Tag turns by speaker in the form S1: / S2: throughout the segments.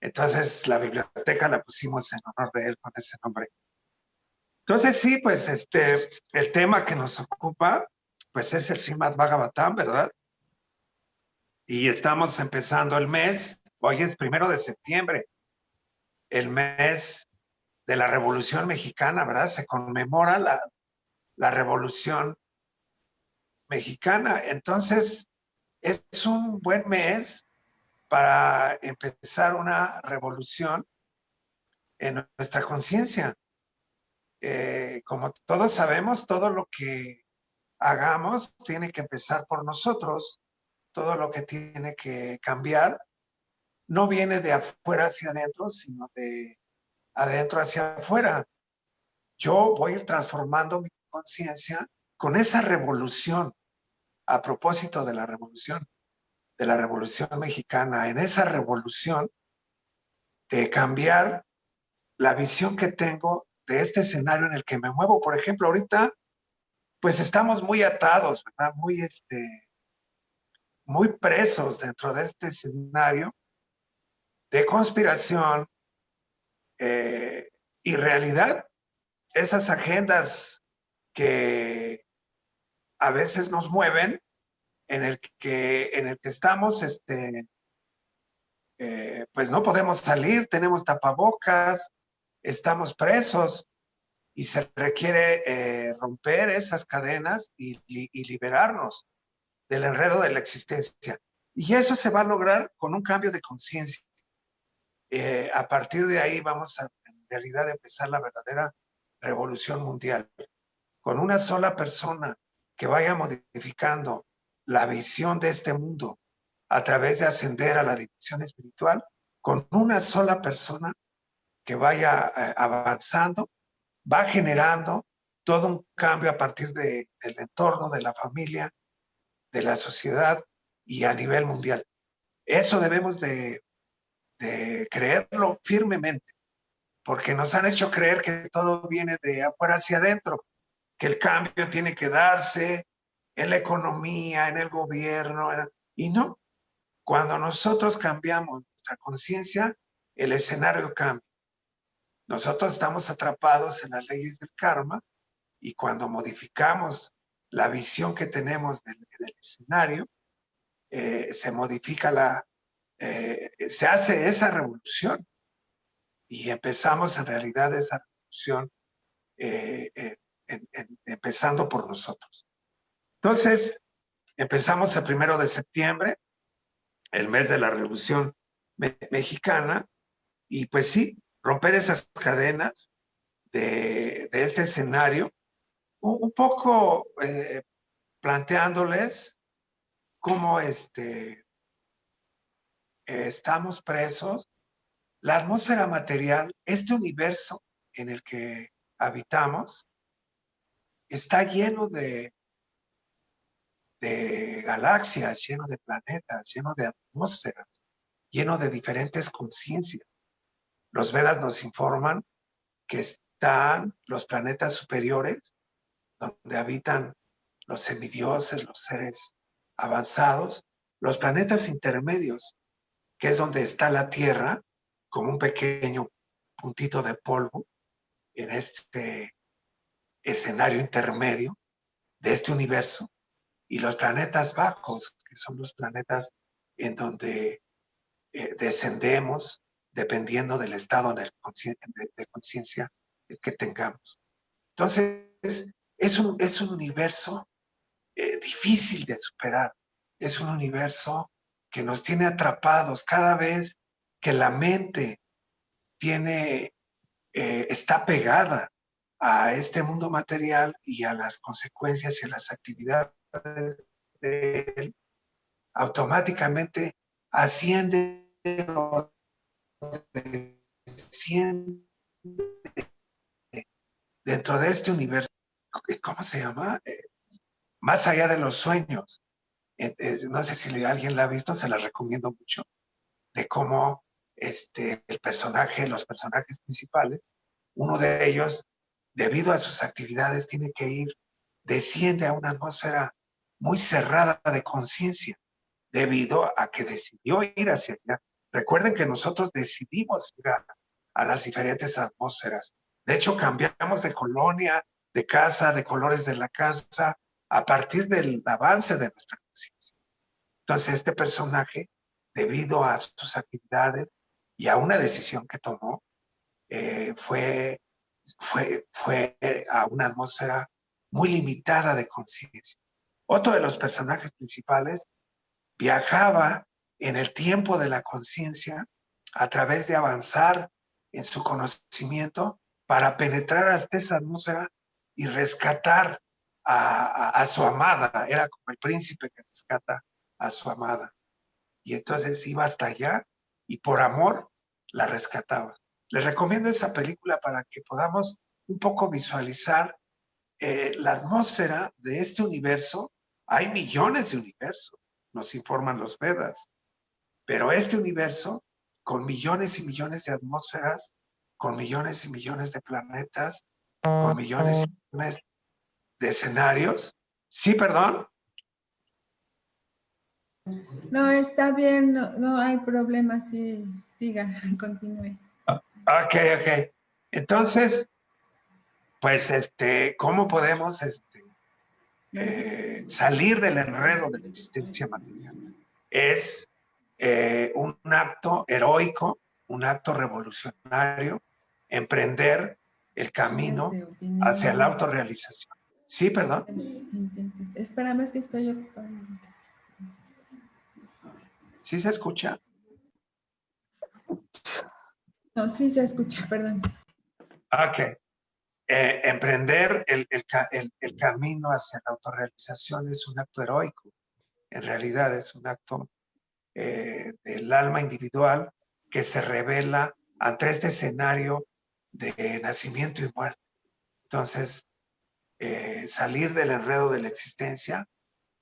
S1: Entonces la biblioteca la pusimos en honor de él con ese nombre. Entonces sí, pues el tema que nos ocupa, pues es el Srimad Bhagavatam, ¿verdad? Y estamos empezando el mes, hoy es 1 de septiembre, el mes de la Revolución Mexicana, ¿verdad? Se conmemora la Revolución Mexicana. Entonces, es un buen mes para empezar una revolución en nuestra conciencia. Como todos sabemos, todo lo que hagamos tiene que empezar por nosotros, todo lo que tiene que cambiar no viene de afuera hacia adentro, sino de adentro hacia afuera. Yo voy a ir transformando mi conciencia con esa revolución, a propósito de la revolución mexicana, en esa revolución de cambiar la visión que tengo de este escenario en el que me muevo. Por ejemplo, ahorita, pues estamos muy atados, ¿verdad? Muy presos dentro de este escenario de conspiración y realidad. Esas agendas que a veces nos mueven, en el que estamos, pues no podemos salir, tenemos tapabocas, estamos presos y se requiere romper esas cadenas y liberarnos del enredo de la existencia. Y eso se va a lograr con un cambio de conciencia. A partir de ahí vamos a, en realidad, empezar la verdadera revolución mundial. Con una sola persona que vaya modificando la visión de este mundo a través de ascender a la dimensión espiritual, con una sola persona que vaya avanzando, va generando todo un cambio a partir del entorno, de la familia, de la sociedad y a nivel mundial. Eso debemos de creerlo firmemente, porque nos han hecho creer que todo viene de afuera hacia adentro, que el cambio tiene que darse en la economía, en el gobierno, y no. Cuando nosotros cambiamos nuestra conciencia, el escenario cambia. Nosotros estamos atrapados en las leyes del karma y cuando modificamos la visión que tenemos del escenario, se modifica se hace esa revolución y empezamos en realidad esa revolución empezando por nosotros. Entonces, empezamos el 1 de septiembre, el mes de la Revolución Mexicana, y pues sí, romper esas cadenas de este escenario, un poco planteándoles cómo estamos presos. La atmósfera material, este universo en el que habitamos, está lleno de galaxias, lleno de planetas, lleno de atmósferas, lleno de diferentes conciencias. Los Vedas nos informan que están los planetas superiores, donde habitan los semidioses, los seres avanzados, los planetas intermedios, que es donde está la Tierra, como un pequeño puntito de polvo en este escenario intermedio de este universo, y los planetas bajos, que son los planetas en donde descendemos dependiendo del estado de conciencia que tengamos. Entonces, es un universo difícil de superar. Es un universo que nos tiene atrapados cada vez que la mente está pegada a este mundo material y a las consecuencias y a las actividades de él, automáticamente asciende o desciende dentro de este universo. ¿Cómo se llama? Más allá de los sueños. No sé si alguien la ha visto, se la recomiendo mucho, de cómo los personajes principales, uno de ellos, debido a sus actividades, tiene que desciende a una atmósfera muy cerrada de conciencia, debido a que decidió ir hacia allá. Recuerden que nosotros decidimos ir a las diferentes atmósferas. De hecho, cambiamos de colonia, de casa, de colores de la casa, a partir del avance de nuestra conciencia. Entonces, este personaje, debido a sus actividades y a una decisión que tomó, fue a una atmósfera muy limitada de conciencia. Otro de los personajes principales viajaba en el tiempo de la conciencia a través de avanzar en su conocimiento para penetrar hasta esa atmósfera y rescatar a su amada. Era como el príncipe que rescata a su amada. Y entonces iba hasta allá y por amor la rescataba. Les recomiendo esa película para que podamos un poco visualizar la atmósfera de este universo. Hay millones de universos, nos informan los Vedas, pero este universo, con millones y millones de atmósferas, con millones y millones de planetas, con millones y millones de escenarios. Sí, perdón.
S2: No, está bien, no hay problema, sí, siga, continúe.
S1: Ok. Entonces, pues, ¿cómo podemos salir del enredo de la existencia material? Es un acto heroico, un acto revolucionario, emprender el camino hacia la autorrealización. Sí, perdón.
S2: Espérame, es que estoy ocupada.
S1: ¿Sí se escucha?
S2: No, sí se escucha, perdón.
S1: Ok. Emprender el camino hacia la autorrealización es un acto heroico. En realidad es un acto del alma individual que se revela ante este escenario de nacimiento y muerte. Entonces, salir del enredo de la existencia,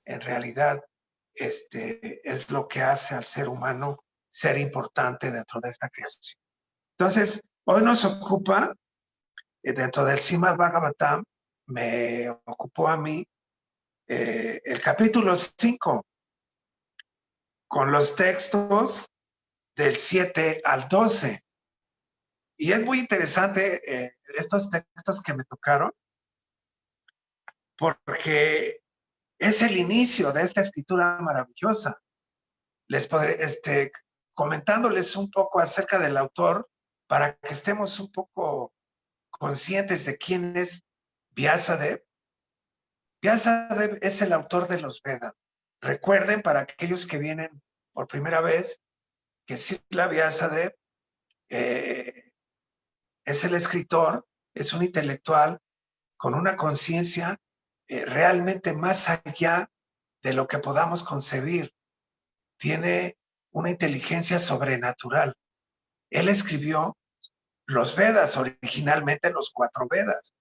S1: en realidad, es lo que hace al ser humano ser importante dentro de esta creación. Entonces, hoy nos ocupa, dentro del Srimad Bhagavatam, me ocupó a mí el capítulo 5, con los textos del 7 al 12. Y es muy interesante estos textos que me tocaron, porque es el inicio de esta escritura maravillosa. Les podré, comentándoles un poco acerca del autor, para que estemos un poco conscientes de quién es Vyasadeva. Vyasadeva es el autor de los Vedas. Recuerden, para aquellos que vienen por primera vez, que Srila Vyasadeva es el escritor, es un intelectual con una conciencia realmente más allá de lo que podamos concebir. Tiene una inteligencia sobrenatural. Él escribió los Vedas, originalmente los 4 Vedas.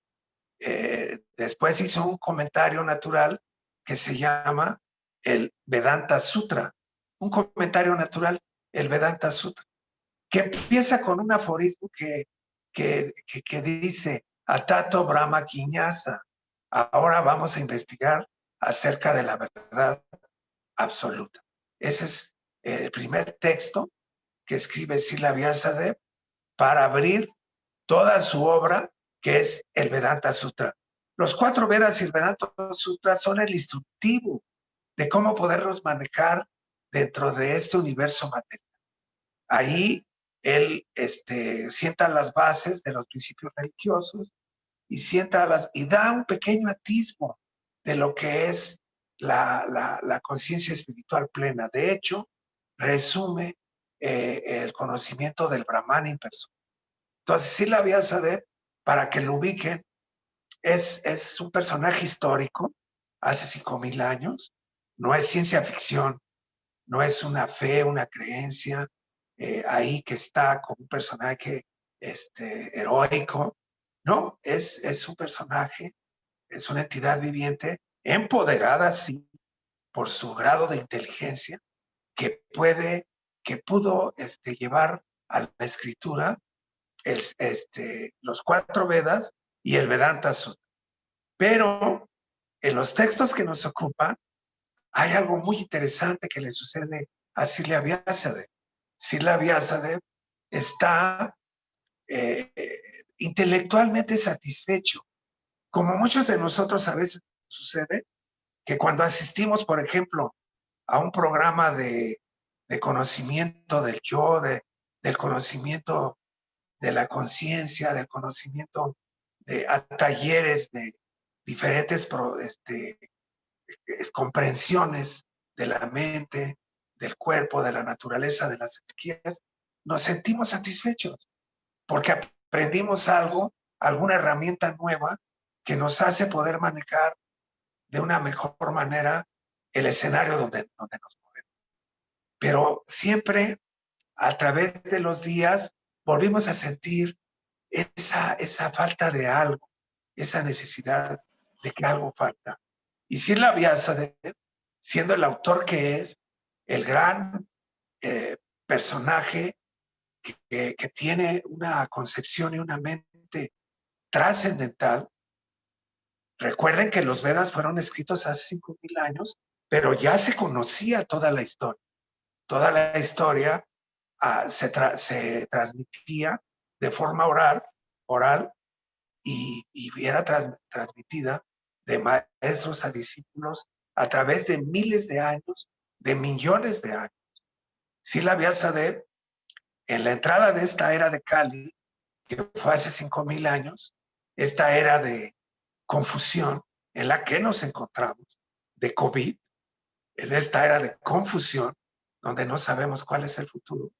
S1: Después hizo un comentario natural que se llama el Vedanta Sutra. Un comentario natural, el Vedanta Sutra, que empieza con un aforismo que dice, Atato Brahma Kiñasa. Ahora vamos a investigar acerca de la verdad absoluta. Ese es el primer texto que escribe Srila Vyasadeva para abrir toda su obra, que es el Vedanta Sutra. Los 4 Vedas y el Vedanta Sutra son el instructivo de cómo poderlos manejar dentro de este universo material. Ahí él sienta las bases de los principios religiosos y da un pequeño atisbo de lo que es la conciencia espiritual plena. De hecho, resume el conocimiento del Brahman impersonal. Entonces, Srila Vyasadeva, para que lo ubiquen, es un personaje histórico, hace 5,000 años, no es ciencia ficción, no es una fe, una creencia ahí que está como un personaje heroico, no, es un personaje, es una entidad viviente, empoderada, sí, por su grado de inteligencia, que pudo llevar a la escritura los 4 Vedas y el Vedanta Sutra. Pero en los textos que nos ocupan, hay algo muy interesante que le sucede a Srila Vyasadeva. Srila Vyasadeva está intelectualmente satisfecho. Como muchos de nosotros a veces sucede, que cuando asistimos, por ejemplo, a un programa de conocimiento del yo, del conocimiento de la conciencia, del conocimiento a talleres de diferentes comprensiones de la mente, del cuerpo, de la naturaleza, de las energías, nos sentimos satisfechos porque aprendimos algo, alguna herramienta nueva que nos hace poder manejar de una mejor manera el escenario donde nos movemos. Pero siempre a través de los días volvimos a sentir esa falta de algo, esa necesidad de que algo falta. Y Srila Vyasadeva, siendo el autor que es, el gran personaje que tiene una concepción y una mente trascendental. Recuerden que los Vedas fueron escritos hace 5,000 años, pero ya se conocía toda la historia. Toda la historia se transmitía de forma oral y era transmitida de maestros a discípulos a través de miles de años, de millones de años. Srila Vyasadeva, en la entrada de esta era de Kali, que fue hace 5,000 años, esta era de confusión en la que nos encontramos, de COVID, en esta era de confusión, donde no sabemos cuál es el futuro,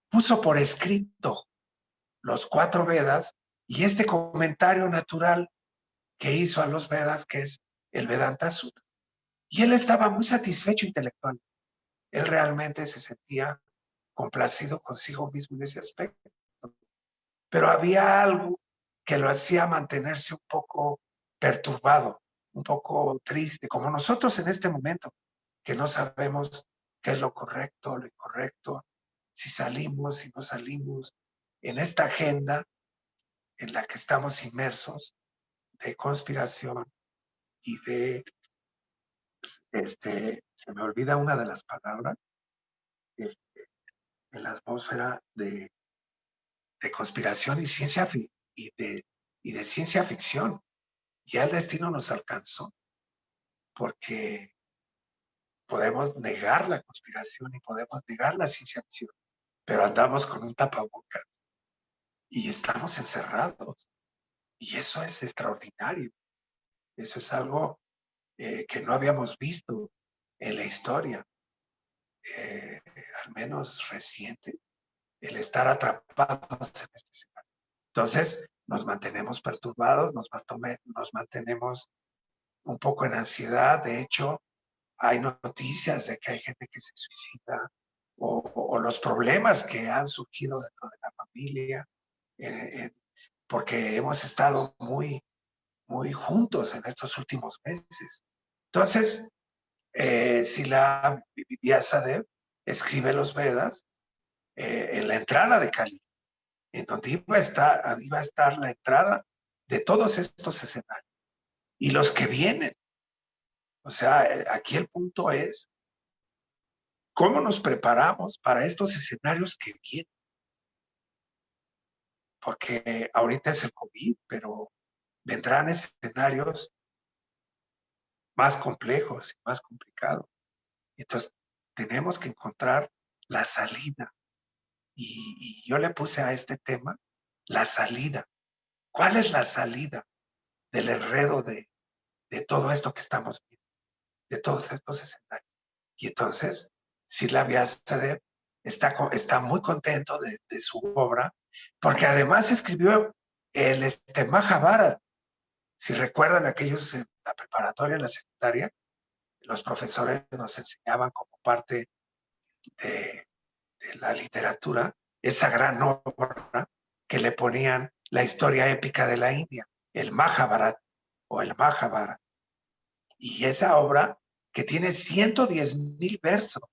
S1: puso por escrito los 4 Vedas y este comentario natural que hizo a los Vedas, que es el Vedanta Sutra. Y él estaba muy satisfecho intelectualmente. Él realmente se sentía complacido consigo mismo en ese aspecto. Pero había algo que lo hacía mantenerse un poco perturbado, un poco triste, como nosotros en este momento, que no sabemos qué es lo correcto, lo incorrecto, si salimos, si no salimos, en esta agenda en la que estamos inmersos de conspiración y se me olvida una de las palabras, en la atmósfera de conspiración y de ciencia ficción. Ya el destino nos alcanzó porque podemos negar la conspiración y podemos negar la ciencia ficción, pero andamos con un tapabocas y estamos encerrados. Y eso es extraordinario. Eso es algo que no habíamos visto en la historia, al menos reciente, el estar atrapados en este escenario. Entonces, nos mantenemos perturbados, nos mantenemos un poco en ansiedad. De hecho, hay noticias de que hay gente que se suicida o los problemas que han surgido dentro de la familia, porque hemos estado muy, muy juntos en estos últimos meses. Entonces, Srila Vyasadeva escribe los Vedas en la entrada de Kali, en donde iba a estar la entrada de todos estos escenarios y los que vienen. O sea, aquí el punto es cómo nos preparamos para estos escenarios que vienen. Porque ahorita es el COVID, pero vendrán escenarios más complejos y más complicados. Entonces, tenemos que encontrar la salida. Y yo le puse a este tema la salida. ¿Cuál es la salida del enredo de todo esto que estamos viendo, de todos estos escenarios? Y entonces, Srila Vyasadeva está muy contento de su obra, porque además escribió el Mahabharata. Si recuerdan aquellos en la preparatoria, en la secundaria, los profesores nos enseñaban como parte de la literatura esa gran obra que le ponían la historia épica de la India, el Mahabharata o el Mahabharata. Y esa obra, que tiene 110,000 versos,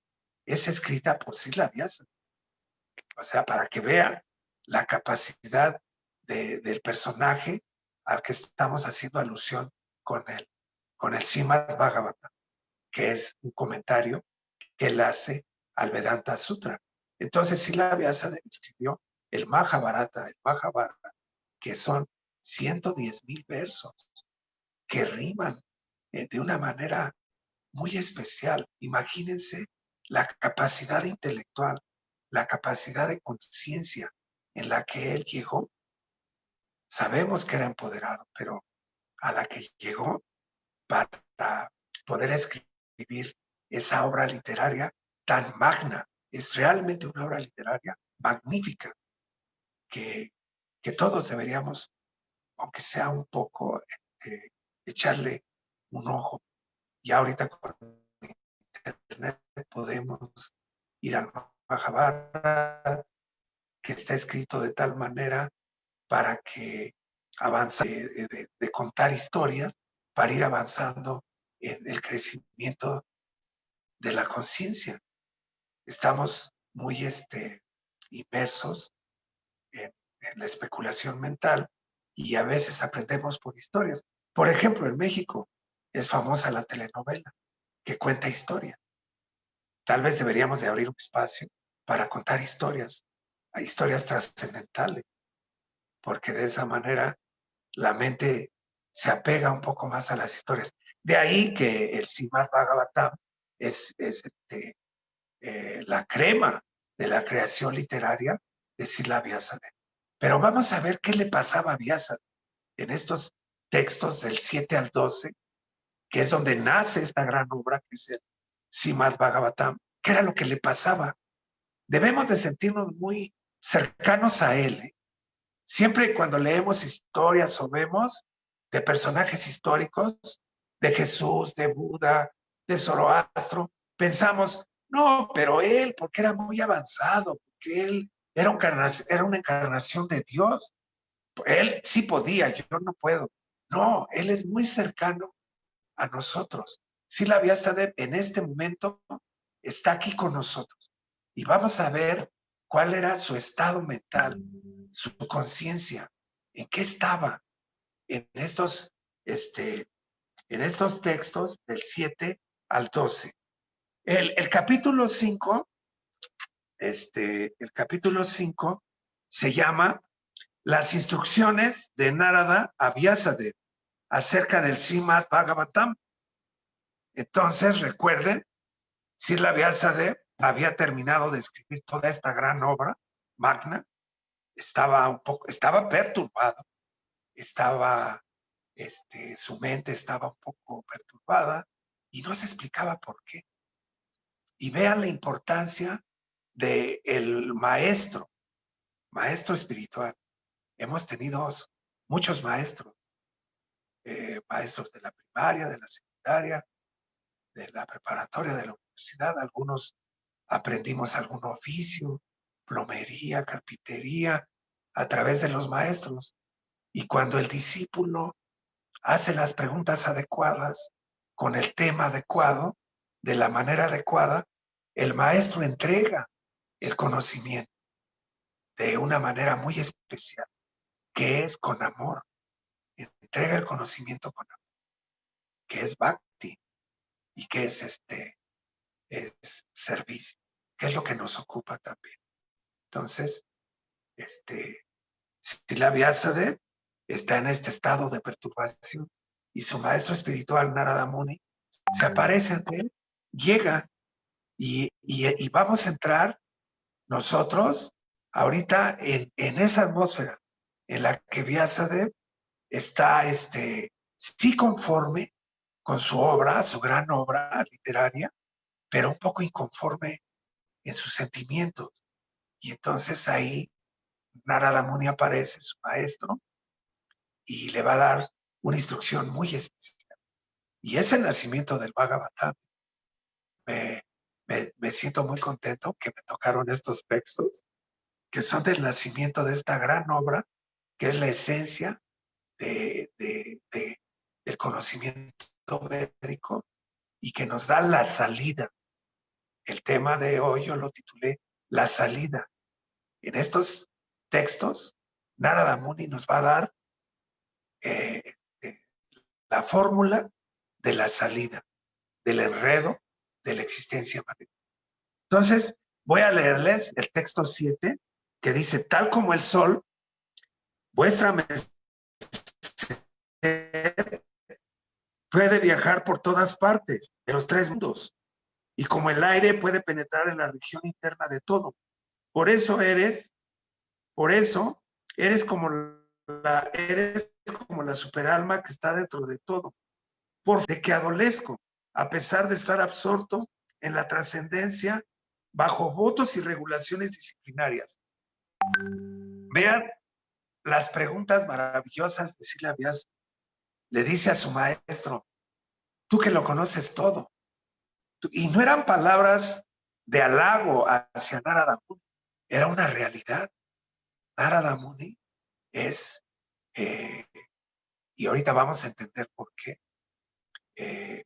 S1: es escrita por Srila Vyasadeva. O sea, para que vean la capacidad del personaje al que estamos haciendo alusión con el Srimad Bhagavatam, que es un comentario que él hace al Vedanta Sutra. Entonces, Srila Vyasa escribió el Mahabharata, que son 110,000 versos que riman de una manera muy especial. Imagínense la capacidad intelectual, la capacidad de conciencia en la que él llegó. Sabemos que era empoderado, pero a la que llegó para poder escribir esa obra literaria tan magna. Es realmente una obra literaria magnífica que todos deberíamos, aunque sea un poco, echarle un ojo. Y ahorita con internet podemos ir al Mahabharata, que está escrito de tal manera para que avance de contar historias, para ir avanzando en el crecimiento de la conciencia. Estamos muy inmersos en la especulación mental y a veces aprendemos por historias. Por ejemplo, en México es famosa la telenovela que cuenta historias. Tal vez deberíamos de abrir un espacio para contar historias, historias trascendentales, porque de esa manera la mente se apega un poco más a las historias. De ahí que el Srimad Bhagavatam es la crema de la creación literaria de Srila Vyasadeva. Pero vamos a ver qué le pasaba a Vyasadeva en estos textos del 7 al 12, que es donde nace esta gran obra que es el Srimad Bhagavatam. ¿Qué era lo que le pasaba? Debemos de sentirnos muy cercanos a él, ¿eh? Siempre cuando leemos historias o vemos de personajes históricos, de Jesús, de Buda, de Zoroastro, pensamos, no, pero él, porque era muy avanzado, porque él era una encarnación de Dios. Él sí podía, yo no puedo. No, él es muy cercano a nosotros. Srila Vyasadeva en este momento está aquí con nosotros. Y vamos a ver cuál era su estado mental, su conciencia, en qué estaba en estos, en estos textos del 7 al 12. El capítulo 5, el capítulo 5 se llama Las instrucciones de Narada a Vyasadeva acerca del Srimad Bhagavatam. Entonces, recuerden, Srila Vyasadeva había terminado de escribir toda esta gran obra magna, estaba perturbado, su mente estaba un poco perturbada y no se explicaba por qué. Y vean la importancia del maestro espiritual. Hemos tenido muchos maestros, maestros de la primaria, de la secundaria, de la preparatoria, de la universidad. Algunos aprendimos algún oficio, plomería, carpintería, a través de los maestros. Y cuando el discípulo hace las preguntas adecuadas, con el tema adecuado, de la manera adecuada, el maestro entrega el conocimiento de una manera muy especial, que es con amor. Entrega el conocimiento con amor, que es bhakti y que es servicio, que es lo que nos ocupa también. Entonces, Srila Vyasadeva está en este estado de perturbación y su maestro espiritual Narada Muni se aparece ante él, llega y vamos a entrar nosotros ahorita en esa atmósfera en la que Vyasadeva está sí conforme con su obra, su gran obra literaria, pero un poco inconforme en sus sentimientos. Y entonces ahí Narada Muni aparece, su maestro, y le va a dar una instrucción muy especial. Y es el nacimiento del Bhagavatam. Me siento muy contento que me tocaron estos textos, que son del nacimiento de esta gran obra, que es la esencia del conocimiento védico y que nos da la salida. El tema de hoy yo lo titulé La salida. En estos textos, Narada Muni nos va a dar la fórmula de la salida, del enredo de la existencia material. Entonces, voy a leerles el texto 7, que dice, tal como el sol, vuestra merced puede viajar por todas partes de los tres mundos, y como el aire puede penetrar en la región interna de todo. Por eso eres eres como la superalma que está dentro de todo. Por de que adolezco, a pesar de estar absorto en la trascendencia bajo votos y regulaciones disciplinarias. Vean las preguntas maravillosas de Sila Vyasa. Le dice a su maestro, tú que lo conoces todo. Y no eran palabras de halago hacia Narada Muni, era una realidad. Narada Muni es, y ahorita vamos a entender por qué,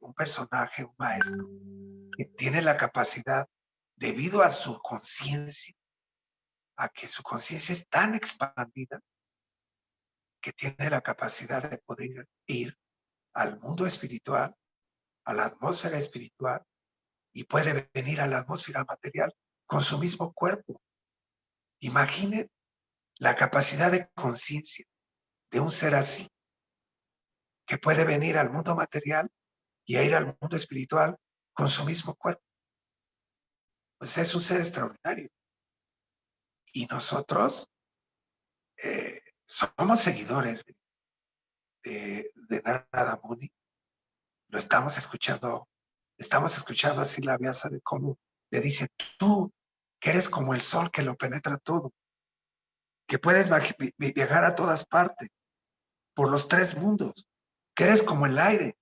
S1: un personaje, un maestro, que tiene la capacidad, debido a su conciencia, a que su conciencia es tan expandida, que tiene la capacidad de poder ir al mundo espiritual, a la atmósfera espiritual, y puede venir a la atmósfera material con su mismo cuerpo. Imaginen la capacidad de conciencia de un ser así, que puede venir al mundo material y a ir al mundo espiritual con su mismo cuerpo. Pues es un ser extraordinario. Y nosotros somos seguidores de Narada Muni. Lo estamos escuchando a Sila Vyasa de cómo le dice, tú que eres como el sol que lo penetra todo, que puedes viajar a todas partes, por los tres mundos, que eres como el aire,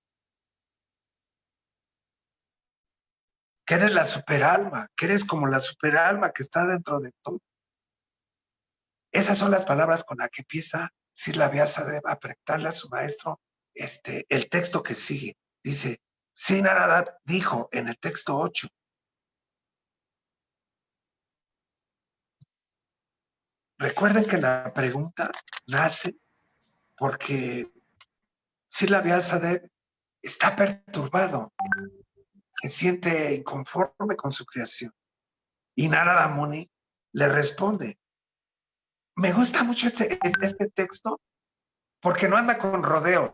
S1: que eres la superalma, que eres como la superalma que está dentro de todo. Esas son las palabras con las que empieza Sila Vyasa a preguntarle a su maestro el texto que sigue. Dice, sí, Narada dijo en el texto 8, recuerden que la pregunta nace porque Sila Vyasa está perturbado, se siente inconforme con su creación. Y Narada Muni le responde, me gusta mucho este texto porque no anda con rodeos.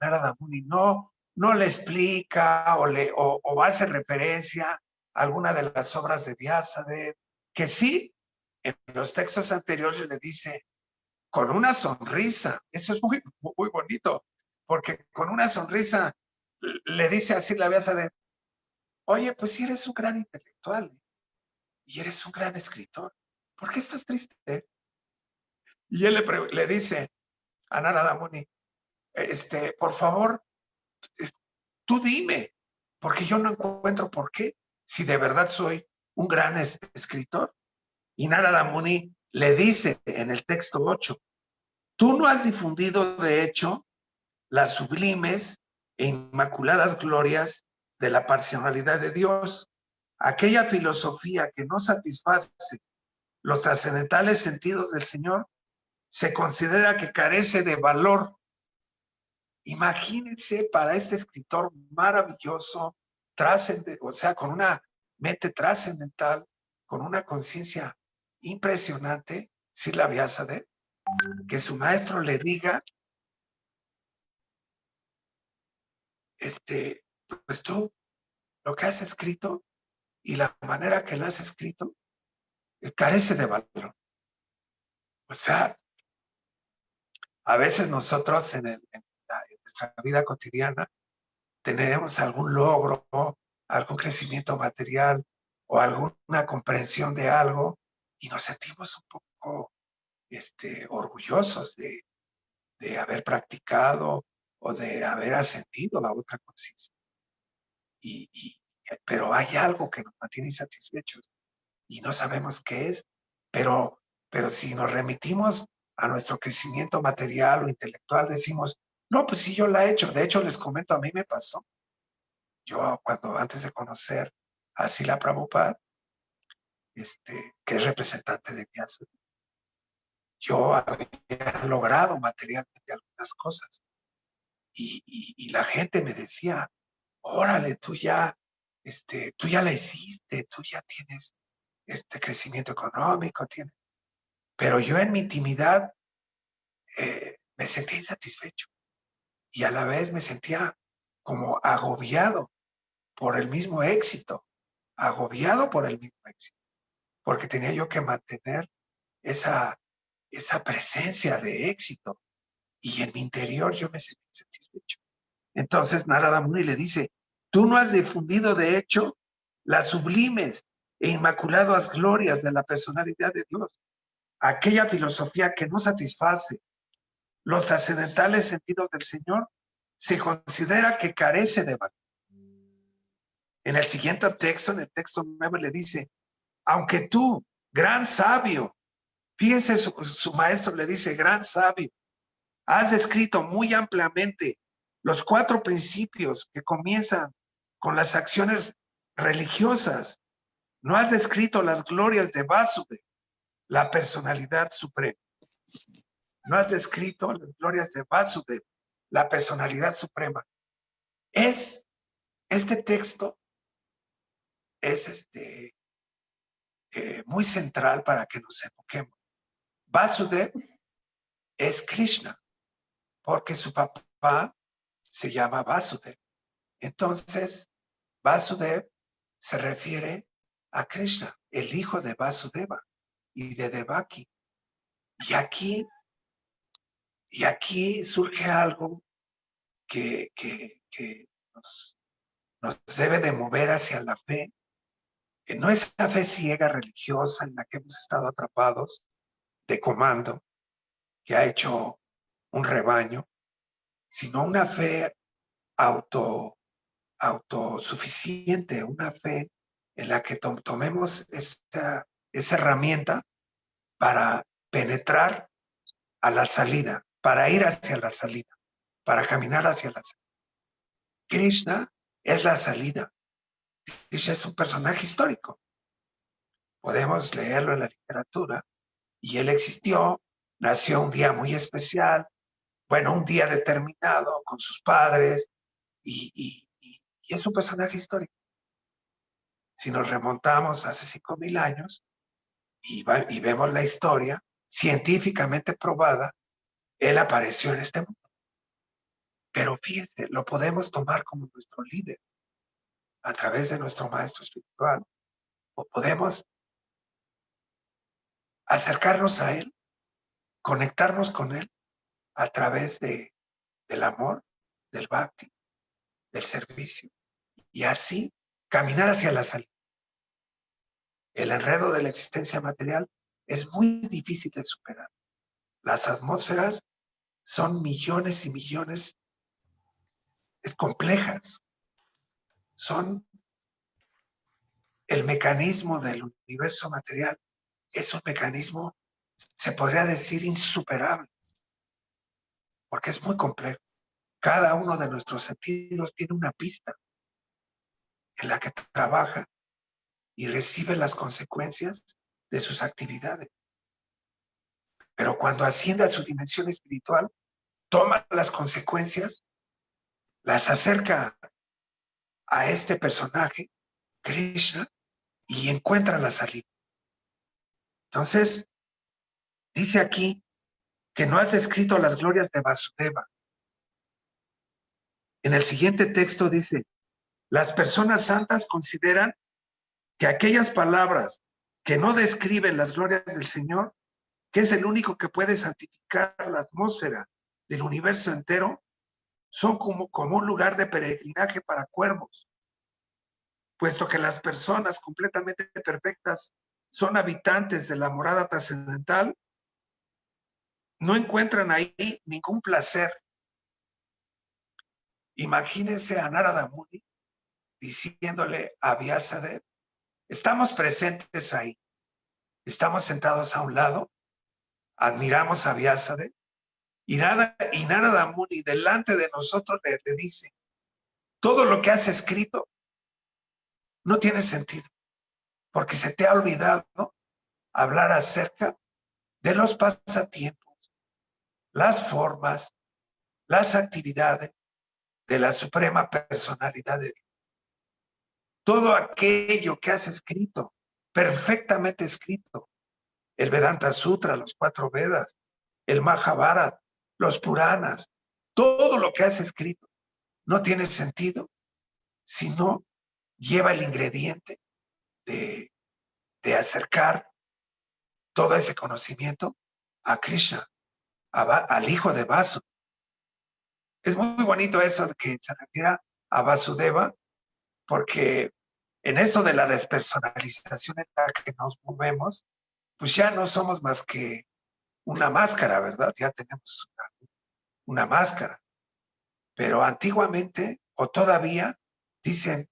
S1: Narada Muni no le explica o hace referencia a alguna de las obras de Vyasadeva, que sí, en los textos anteriores le dice, con una sonrisa, eso es muy, muy bonito, porque con una sonrisa le dice así la Vyasadeva, oye, pues si eres un gran intelectual y eres un gran escritor, ¿por qué estás triste? Y él le dice a Narada Muni, por favor, tú dime, porque yo no encuentro por qué, si de verdad soy un gran escritor. Y Narada Muni le dice en el texto 8, tú no has difundido de hecho las sublimes e inmaculadas glorias de la parcialidad de Dios, aquella filosofía que no satisface los trascendentales sentidos del Señor, se considera que carece de valor. Imagínense para este escritor maravilloso, o sea, con una mente trascendental, con una conciencia impresionante, Sila Vyasa, que su maestro le diga, pues tú, lo que has escrito y la manera que lo has escrito, carece de valor. O sea, a veces nosotros en nuestra vida cotidiana tenemos algún logro, algún crecimiento material o alguna comprensión de algo y nos sentimos un poco orgullosos de haber practicado o de haber ascendido a otra conciencia. Pero hay algo que nos mantiene insatisfechos y no sabemos qué es, pero si nos remitimos a nuestro crecimiento material o intelectual, decimos, no, pues sí, yo la he hecho. De hecho, les comento, a mí me pasó. Yo antes de conocer a Sila Prabhupada, que es representante de Vyasa, yo había logrado materialmente algunas cosas y la gente me decía, órale, tú ya tú ya la hiciste, tú ya tienes crecimiento económico, pero yo en mi intimidad me sentía insatisfecho y a la vez me sentía como agobiado por el mismo éxito, porque tenía yo que mantener esa presencia de éxito y en mi interior yo me sentí insatisfecho. Entonces Narada Muni le dice, tú no has difundido de hecho las sublimes e inmaculadas glorias de la personalidad de Dios, aquella filosofía que no satisface los trascendentales sentidos del Señor, se considera que carece de valor. En el siguiente texto, en el texto 9, le dice, aunque tú, gran sabio, fíjense, su maestro le dice, gran sabio, has descrito muy ampliamente los 4 principios que comienzan con las acciones religiosas. No has descrito las glorias de Vasudeva, la personalidad suprema. No has descrito las glorias de Vasudeva, la personalidad suprema. Este texto es muy central para que nos enfoquemos. Vasudeva es Krishna, porque su papá se llama Vasudeva. Entonces, Vasudeva se refiere a Krishna, el hijo de Vasudeva y de Devaki. Y aquí surge algo que nos debe de mover hacia la fe, que no es la fe ciega religiosa en la que hemos estado atrapados de comando, que ha hecho un rebaño, sino una fe autosuficiente, una fe en la que tomemos esa herramienta para penetrar a la salida, para ir hacia la salida, para caminar hacia la salida. Krishna es la salida. Krishna es un personaje histórico. Podemos leerlo en la literatura y él existió, nació un día muy especial, bueno, un día determinado con sus padres y es un personaje histórico. Si nos remontamos hace 5,000 años y vemos la historia científicamente probada, él apareció en este mundo. Pero fíjense, lo podemos tomar como nuestro líder a través de nuestro maestro espiritual, o podemos acercarnos a él, conectarnos con él a través del amor, del bhakti, del servicio, y así caminar hacia la salida. El enredo de la existencia material es muy difícil de superar. Las atmósferas son millones y millones, es complejas. Son el mecanismo del universo material. Es un mecanismo, se podría decir, insuperable, porque es muy complejo. Cada uno de nuestros sentidos tiene una pista en la que trabaja y recibe las consecuencias de sus actividades. Pero cuando asciende a su dimensión espiritual, toma las consecuencias, las acerca a este personaje, Krishna, y encuentra la salida. Entonces, dice aquí que no has descrito las glorias de Vasudeva. En el siguiente texto dice, las personas santas consideran que aquellas palabras que no describen las glorias del Señor, que es el único que puede santificar la atmósfera del universo entero, son como un lugar de peregrinaje para cuervos, puesto que las personas completamente perfectas son habitantes de la morada trascendental, no encuentran ahí ningún placer. Imagínense a Narada Muni diciéndole a Vyasadeva, estamos presentes ahí, estamos sentados a un lado, admiramos a Vyasadeva, y Narada Muni delante de nosotros le dice, todo lo que has escrito no tiene sentido, porque se te ha olvidado hablar acerca de los pasatiempos, las formas, las actividades de la suprema personalidad de Dios. todo aquello que has escrito, perfectamente escrito, el Vedanta Sutra, los 4 Vedas, el Mahabharata, los Puranas, todo lo que has escrito no tiene sentido si no lleva el ingrediente de acercar todo ese conocimiento a Krishna, al hijo de Vasu. Es muy bonito eso de que se refiera a Vasudeva, porque en esto de la despersonalización en la que nos movemos, pues ya no somos más que una máscara, ¿verdad? Ya tenemos una máscara. Pero antiguamente, o todavía, dicen,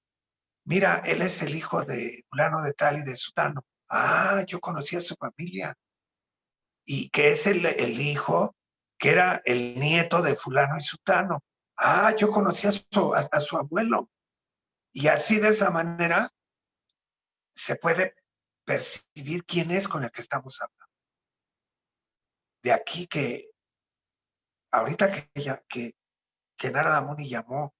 S1: mira, él es el hijo de fulano de tal y de sutano. Ah, yo conocí a su familia. Y que es el hijo, que era el nieto de fulano y sutano. Ah, yo conocí a su abuelo. Y así de esa manera se puede percibir quién es con el que estamos hablando. De aquí que ahorita que Narada Muni llamó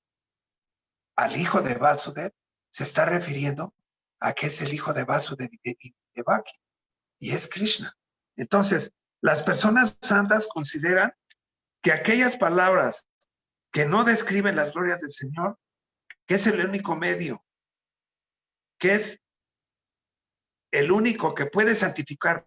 S1: al hijo de Vasudev, se está refiriendo a que es el hijo de Vasudev y Devaki, y es Krishna. Entonces, las personas santas consideran que aquellas palabras que no describen las glorias del Señor, que es el único medio, que es el único que puede santificar,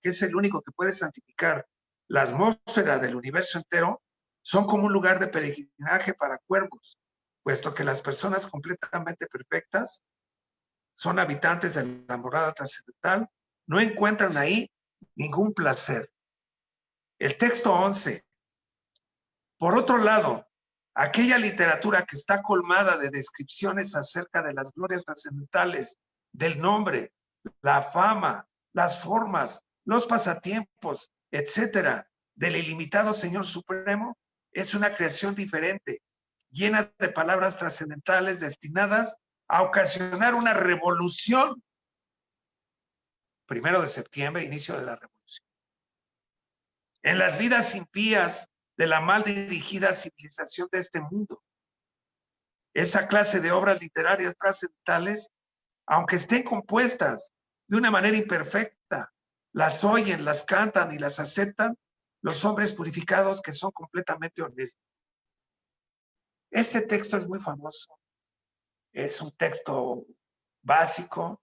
S1: que es el único que puede santificar la atmósfera del universo entero, son como un lugar de peregrinaje para cuervos, puesto que las personas completamente perfectas son habitantes de la morada trascendental, no encuentran ahí ningún placer. El texto 11. Por otro lado, aquella literatura que está colmada de descripciones acerca de las glorias trascendentales, del nombre, la fama, las formas, los pasatiempos, etcétera, del ilimitado Señor Supremo, es una creación diferente, llena de palabras trascendentales destinadas a ocasionar una revolución. 1 de septiembre, inicio de la revolución. En las vidas impías de la mal dirigida civilización de este mundo. Esa clase de obras literarias trascendentales, aunque estén compuestas de una manera imperfecta, las oyen, las cantan y las aceptan los hombres purificados que son completamente honestos. Este texto es muy famoso. Es un texto básico,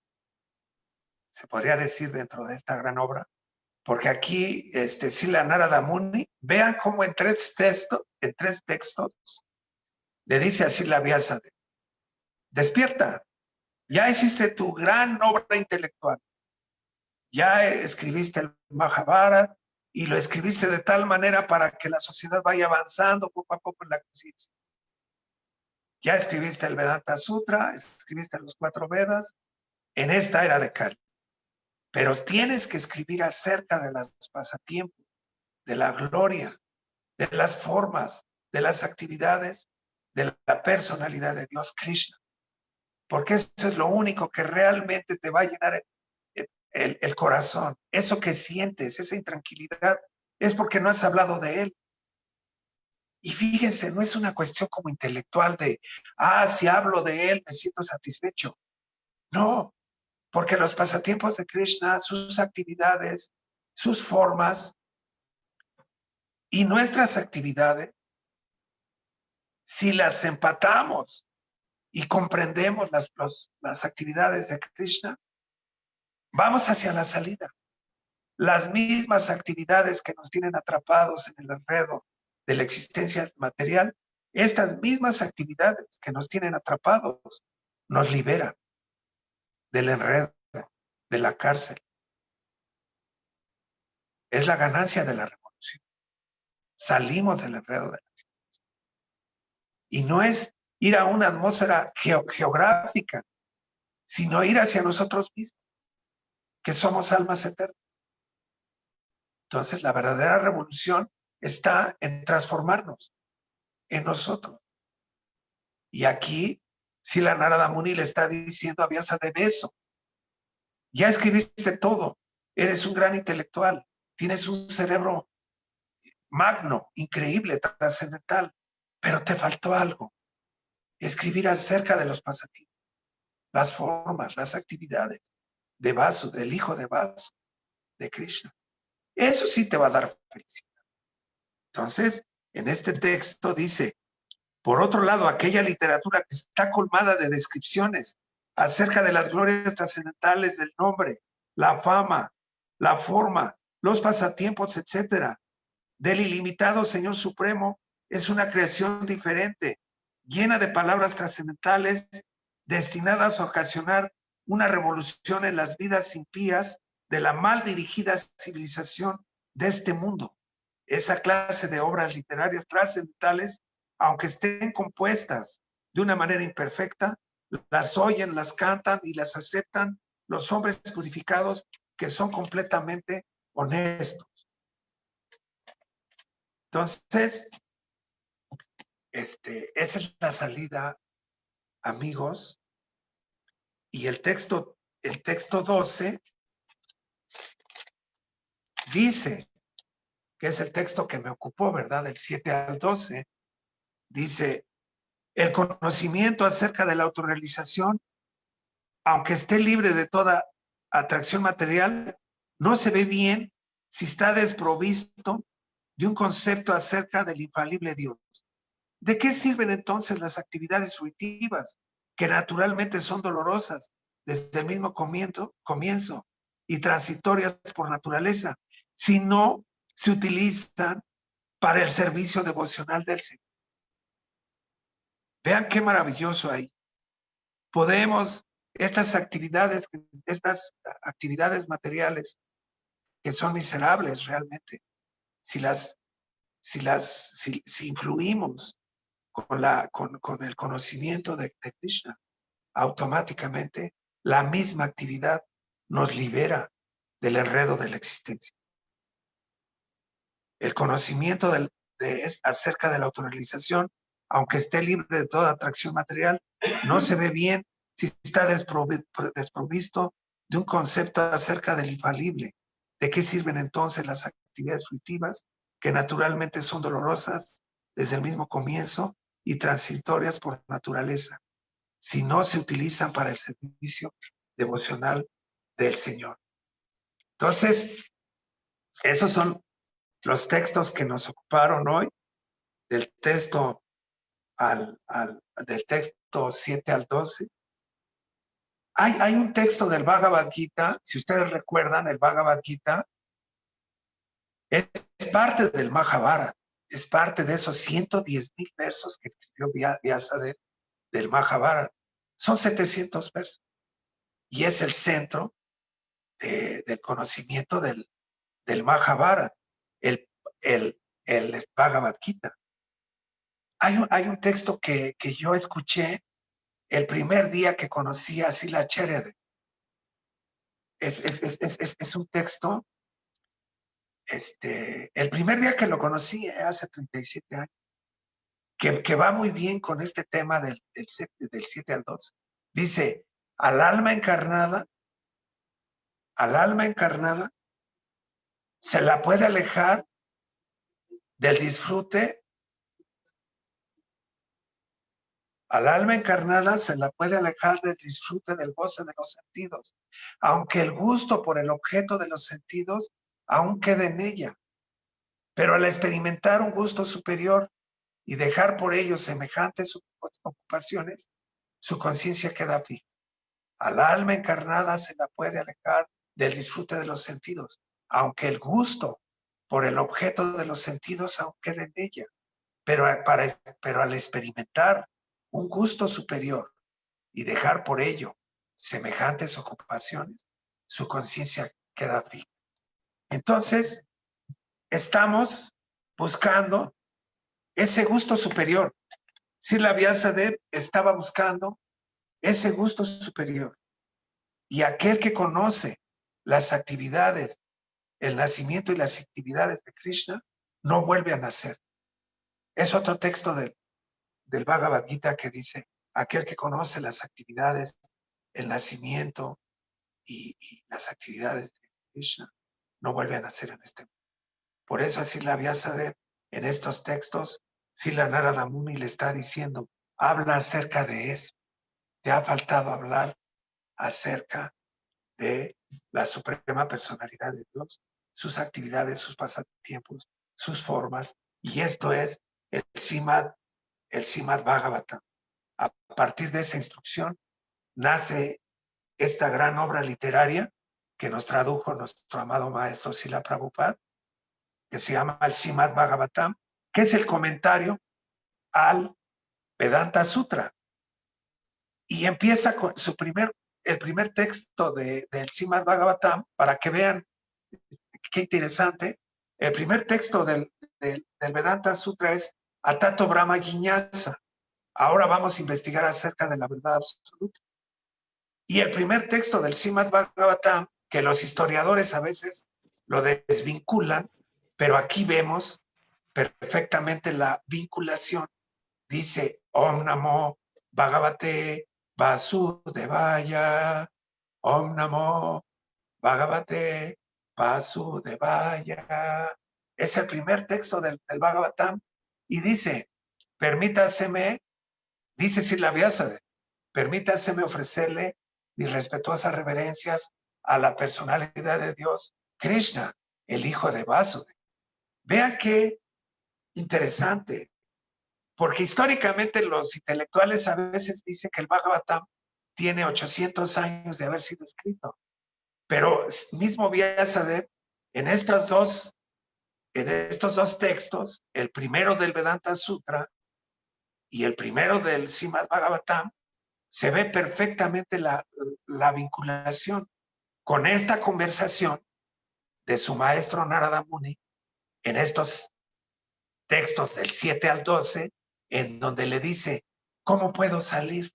S1: se podría decir, dentro de esta gran obra, porque aquí Srila Narada Muni, vean cómo en tres textos le dice así la Vyasadeva: despierta, ya hiciste tu gran obra intelectual, ya escribiste el Mahabharata y lo escribiste de tal manera para que la sociedad vaya avanzando poco a poco en la conciencia. Ya escribiste el Vedanta Sutra, escribiste los 4 Vedas en esta era de Kali, pero tienes que escribir acerca de los pasatiempos, de la gloria, de las formas, de las actividades, de la personalidad de Dios Krishna, porque eso es lo único que realmente te va a llenar el corazón. Eso que sientes, esa intranquilidad, es porque no has hablado de él. Y fíjense, no es una cuestión como intelectual de, si hablo de él, me siento satisfecho. No, porque los pasatiempos de Krishna, sus actividades, sus formas y nuestras actividades, si las empatamos y comprendemos las actividades de Krishna, vamos hacia la salida. Las mismas actividades que nos tienen atrapados en el enredo de la existencia material, estas mismas actividades que nos tienen atrapados, nos liberan del enredo, de la cárcel. Es la ganancia de la revolución. Salimos del enredo de la existencia. Y no es ir a una atmósfera geográfica, sino ir hacia nosotros mismos, que somos almas eternas. Entonces, la verdadera revolución está en transformarnos en nosotros. Y aquí, si la Narada Muni le está diciendo a Vyasadeva eso, ya escribiste todo, eres un gran intelectual, tienes un cerebro magno, increíble, trascendental, pero te faltó algo, escribir acerca de los pasatiempos. las formas, las actividades de Vasu, del hijo de Vasu, de Krishna. Eso sí te va a dar felicidad. Entonces, en este texto dice, por otro lado, aquella literatura que está colmada de descripciones acerca de las glorias trascendentales del nombre, la fama, la forma, los pasatiempos, etcétera, del ilimitado Señor Supremo, es una creación diferente, llena de palabras trascendentales, destinadas a ocasionar una revolución en las vidas impías de la mal dirigida civilización de este mundo. Esa clase de obras literarias trascendentales, aunque estén compuestas de una manera imperfecta, las oyen, las cantan y las aceptan los hombres purificados que son completamente honestos. Entonces, esa es la salida, amigos. Y el texto 12 dice, que es el texto que me ocupó, ¿verdad? Del 7 al 12, dice, el conocimiento acerca de la autorrealización, aunque esté libre de toda atracción material, no se ve bien si está desprovisto de un concepto acerca del infalible Dios. ¿De qué sirven entonces las actividades fruitivas, que naturalmente son dolorosas desde el mismo comienzo y transitorias por naturaleza, si no se utilizan para el servicio devocional del Señor? Vean qué maravilloso ahí. Podemos, estas actividades materiales que son miserables realmente, si influimos con el conocimiento de Krishna, automáticamente la misma actividad nos libera del enredo de la existencia. El conocimiento acerca de la autorrealización, aunque esté libre de toda atracción material, no se ve bien si está desprovisto de un concepto acerca del infalible. ¿De qué sirven entonces las actividades fruitivas, que naturalmente son dolorosas desde el mismo comienzo y transitorias por naturaleza, si no se utilizan para el servicio devocional del Señor? Entonces, esos son los textos que nos ocuparon hoy, del texto del texto 7 al 12. Hay un texto del Bhagavad Gita, si ustedes recuerdan, el Bhagavad Gita es parte del Mahabharata, es parte de esos 110,000 versos que escribió Vyasadeva del Mahabharata. Son 700 versos y es el centro del conocimiento del Mahabharata, el Bhagavad Gita. Hay un texto que yo escuché el primer día que conocí a Srila Acharya. Es un texto, el primer día que lo conocí, hace 37 años, que va muy bien con este tema del 7 al 12. Dice, al alma encarnada se la puede alejar del disfrute. Al alma encarnada se la puede alejar del disfrute del goce de los sentidos, aunque el gusto por el objeto de los sentidos aún quede en ella. Pero al experimentar un gusto superior y dejar por ello semejantes ocupaciones, su conciencia queda fija. Al alma encarnada se la puede alejar del disfrute de los sentidos, aunque el gusto por el objeto de los sentidos aún quede en ella. Pero al experimentar un gusto superior y dejar por ello semejantes ocupaciones, su conciencia queda fija. Entonces, estamos buscando ese gusto superior. Srila Vyasadeva estaba buscando ese gusto superior. Y aquel que conoce las actividades, el nacimiento y las actividades de Krishna, no vuelve a nacer. Es otro texto del Bhagavad Gita que dice, aquel que conoce las actividades, el nacimiento y las actividades de Krishna, no vuelve a nacer en este mundo. Por eso así la Vyasadeva en estos textos, Srila Narada Muni le está diciendo, habla acerca de eso. Te ha faltado hablar acerca de la suprema personalidad de Dios, sus actividades, sus pasatiempos, sus formas, y esto es el Srimad Bhagavatam. A partir de esa instrucción nace esta gran obra literaria que nos tradujo nuestro amado maestro Srila Prabhupada, que se llama el Srimad Bhagavatam, que es el comentario al Vedanta Sutra. Y empieza con el primer texto del Srimad Bhagavatam, para que vean qué interesante. El primer texto del Vedanta Sutra es Atato Brahma Jiñasa. Ahora vamos a investigar acerca de la verdad absoluta. Y el primer texto del Srimad Bhagavatam, que los historiadores a veces lo desvinculan, pero aquí vemos perfectamente la vinculación. Dice Om Namo Bhagavate Vasudevaya, Om Namo Bhagavate Vasudevaya. Es el primer texto del Bhagavatam y dice, dice Srila Vyasadeva, permítaseme ofrecerle mis respetuosas reverencias a la personalidad de Dios, Krishna, el hijo de Vasudeva. Vean qué interesante, porque históricamente los intelectuales a veces dicen que el Bhagavatam tiene 800 años de haber sido escrito, pero mismo Vyasadeva en estos dos textos, el primero del Vedanta Sutra y el primero del Srimad Bhagavatam, se ve perfectamente la vinculación con esta conversación de su maestro Narada Muni en estos textos del 7 al 12, en donde le dice, ¿cómo puedo salir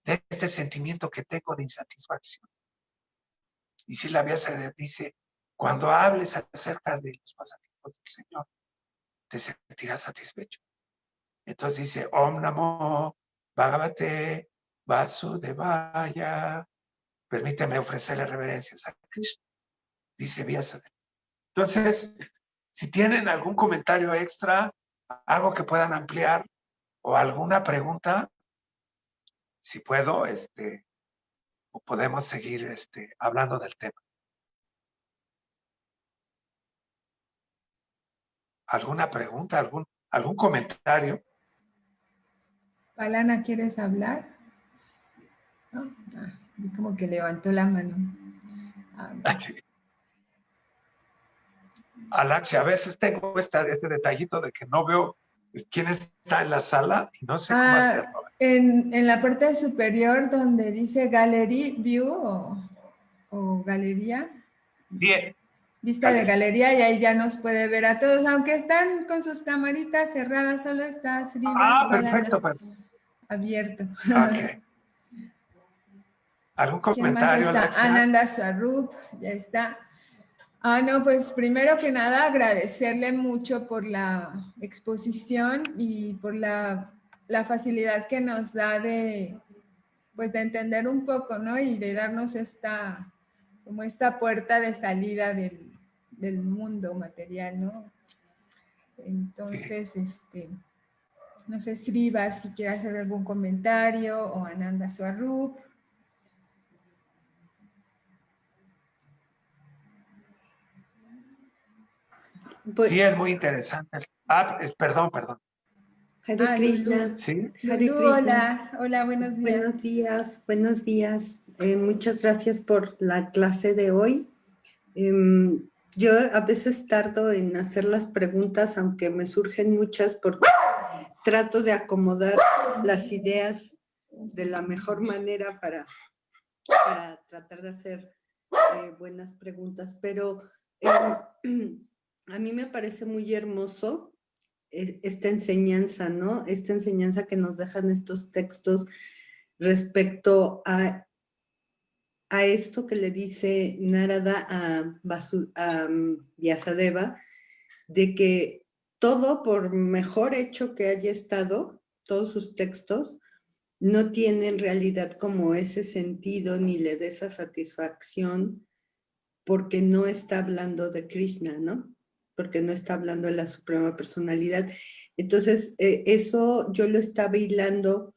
S1: de este sentimiento que tengo de insatisfacción? Y si la Vyasa dice, cuando hables acerca de los pasatiempos del Señor, te sentirás satisfecho. Entonces dice, Om Namo Bhagavate Vasudevaya, permíteme ofrecerle reverencias a Krishna, dice Vyasadeva. Entonces, si tienen algún comentario extra, algo que puedan ampliar o alguna pregunta, si puedo, o podemos seguir hablando del tema. ¿Alguna pregunta, algún comentario?
S2: Palana, ¿quieres hablar? ¿No? Como que levantó la mano.
S1: Sí. Alexia, a veces tengo este detallito de que no veo quién está en la sala y no sé cómo hacerlo.
S2: En la parte superior donde dice Gallery View o Galería.
S1: Bien.
S2: Vista de galería, y ahí ya nos puede ver a todos, aunque están con sus camaritas cerradas, solo está Srivas
S1: Perfecto.
S2: abierto.
S1: Ok. ¿Algún comentario,
S2: ¿Quién más está?
S1: Alexia?
S2: Ananda Swarup, ya está. No, pues primero que nada agradecerle mucho por la exposición y por la facilidad que nos da de entender un poco, ¿no? Y de darnos esta puerta de salida del mundo material, ¿no? Entonces, no sé, Srivas, si quiere hacer algún comentario, o Ananda Swarup.
S1: Sí, es muy interesante. Perdón.
S3: Hare Krishna.
S2: Lulú.
S1: ¿Sí?
S3: Hare Krishna.
S2: Hola, buenos días.
S3: Buenos días. Muchas gracias por la clase de hoy. Yo a veces tardo en hacer las preguntas, aunque me surgen muchas, porque trato de acomodar las ideas de la mejor manera para tratar de hacer buenas preguntas. Pero a mí me parece muy hermoso esta enseñanza, ¿no? Esta enseñanza que nos dejan estos textos respecto a esto que le dice Narada a Vyasadeva, de que todo, por mejor hecho que haya estado, todos sus textos, no tienen en realidad como ese sentido ni le dé esa satisfacción porque no está hablando de Krishna, ¿no? Porque no está hablando de la suprema personalidad. Entonces, eso yo lo estaba hilando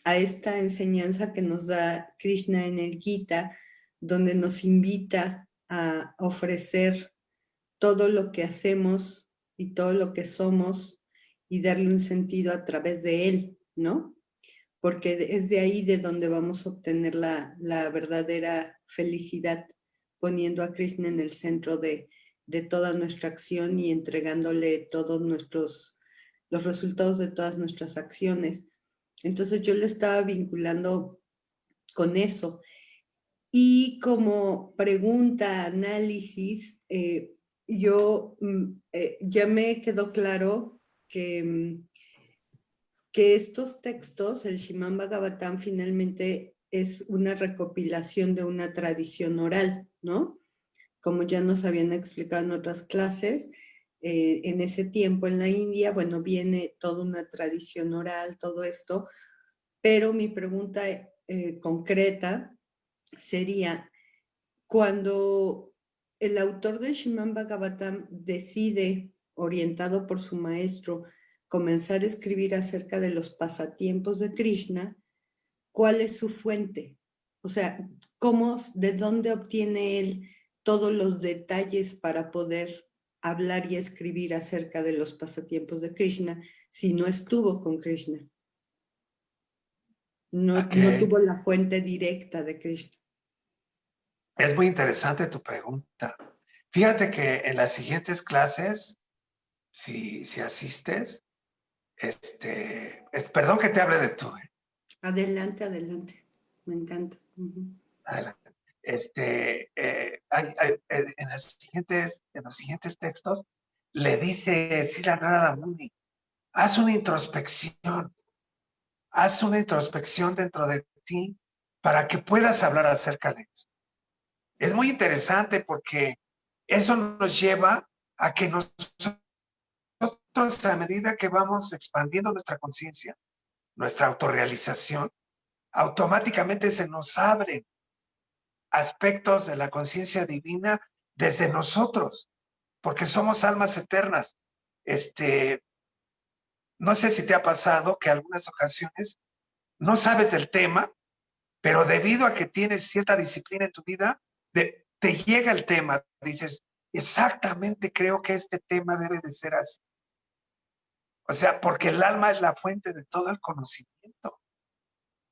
S3: a esta enseñanza que nos da Krishna en el Gita, donde nos invita a ofrecer todo lo que hacemos y todo lo que somos y darle un sentido a través de él, ¿no? Porque es de ahí de donde vamos a obtener la verdadera felicidad, poniendo a Krishna en el centro de toda nuestra acción y entregándole todos los resultados de todas nuestras acciones. Entonces yo le estaba vinculando con eso. Y como pregunta, análisis, yo ya me quedó claro que estos textos, el Srimad Bhagavatam, finalmente es una recopilación de una tradición oral, ¿no? Como ya nos habían explicado en otras clases, en ese tiempo en la India, bueno, viene toda una tradición oral, todo esto, pero mi pregunta concreta sería, cuando el autor de Srimad Bhagavatam decide, orientado por su maestro, comenzar a escribir acerca de los pasatiempos de Krishna, ¿cuál es su fuente? O sea, de dónde obtiene él todos los detalles para poder hablar y escribir acerca de los pasatiempos de Krishna si no estuvo con Krishna? No tuvo la fuente directa de Krishna.
S1: Es muy interesante tu pregunta. Fíjate que en las siguientes clases, si asistes, perdón que te hable de tú.
S3: Adelante, adelante. Me encanta.
S1: Adelante. En los siguientes textos le dice Srila Narada Muni, haz una introspección dentro de ti para que puedas hablar acerca de eso. Es muy interesante porque eso nos lleva a que nosotros, a medida que vamos expandiendo nuestra conciencia, nuestra autorrealización, automáticamente se nos abren aspectos de la conciencia divina desde nosotros, porque somos almas eternas. No sé si te ha pasado que algunas ocasiones no sabes del tema, pero debido a que tienes cierta disciplina en tu vida, te llega el tema, dices, exactamente creo que este tema debe de ser así. O sea, porque el alma es la fuente de todo el conocimiento.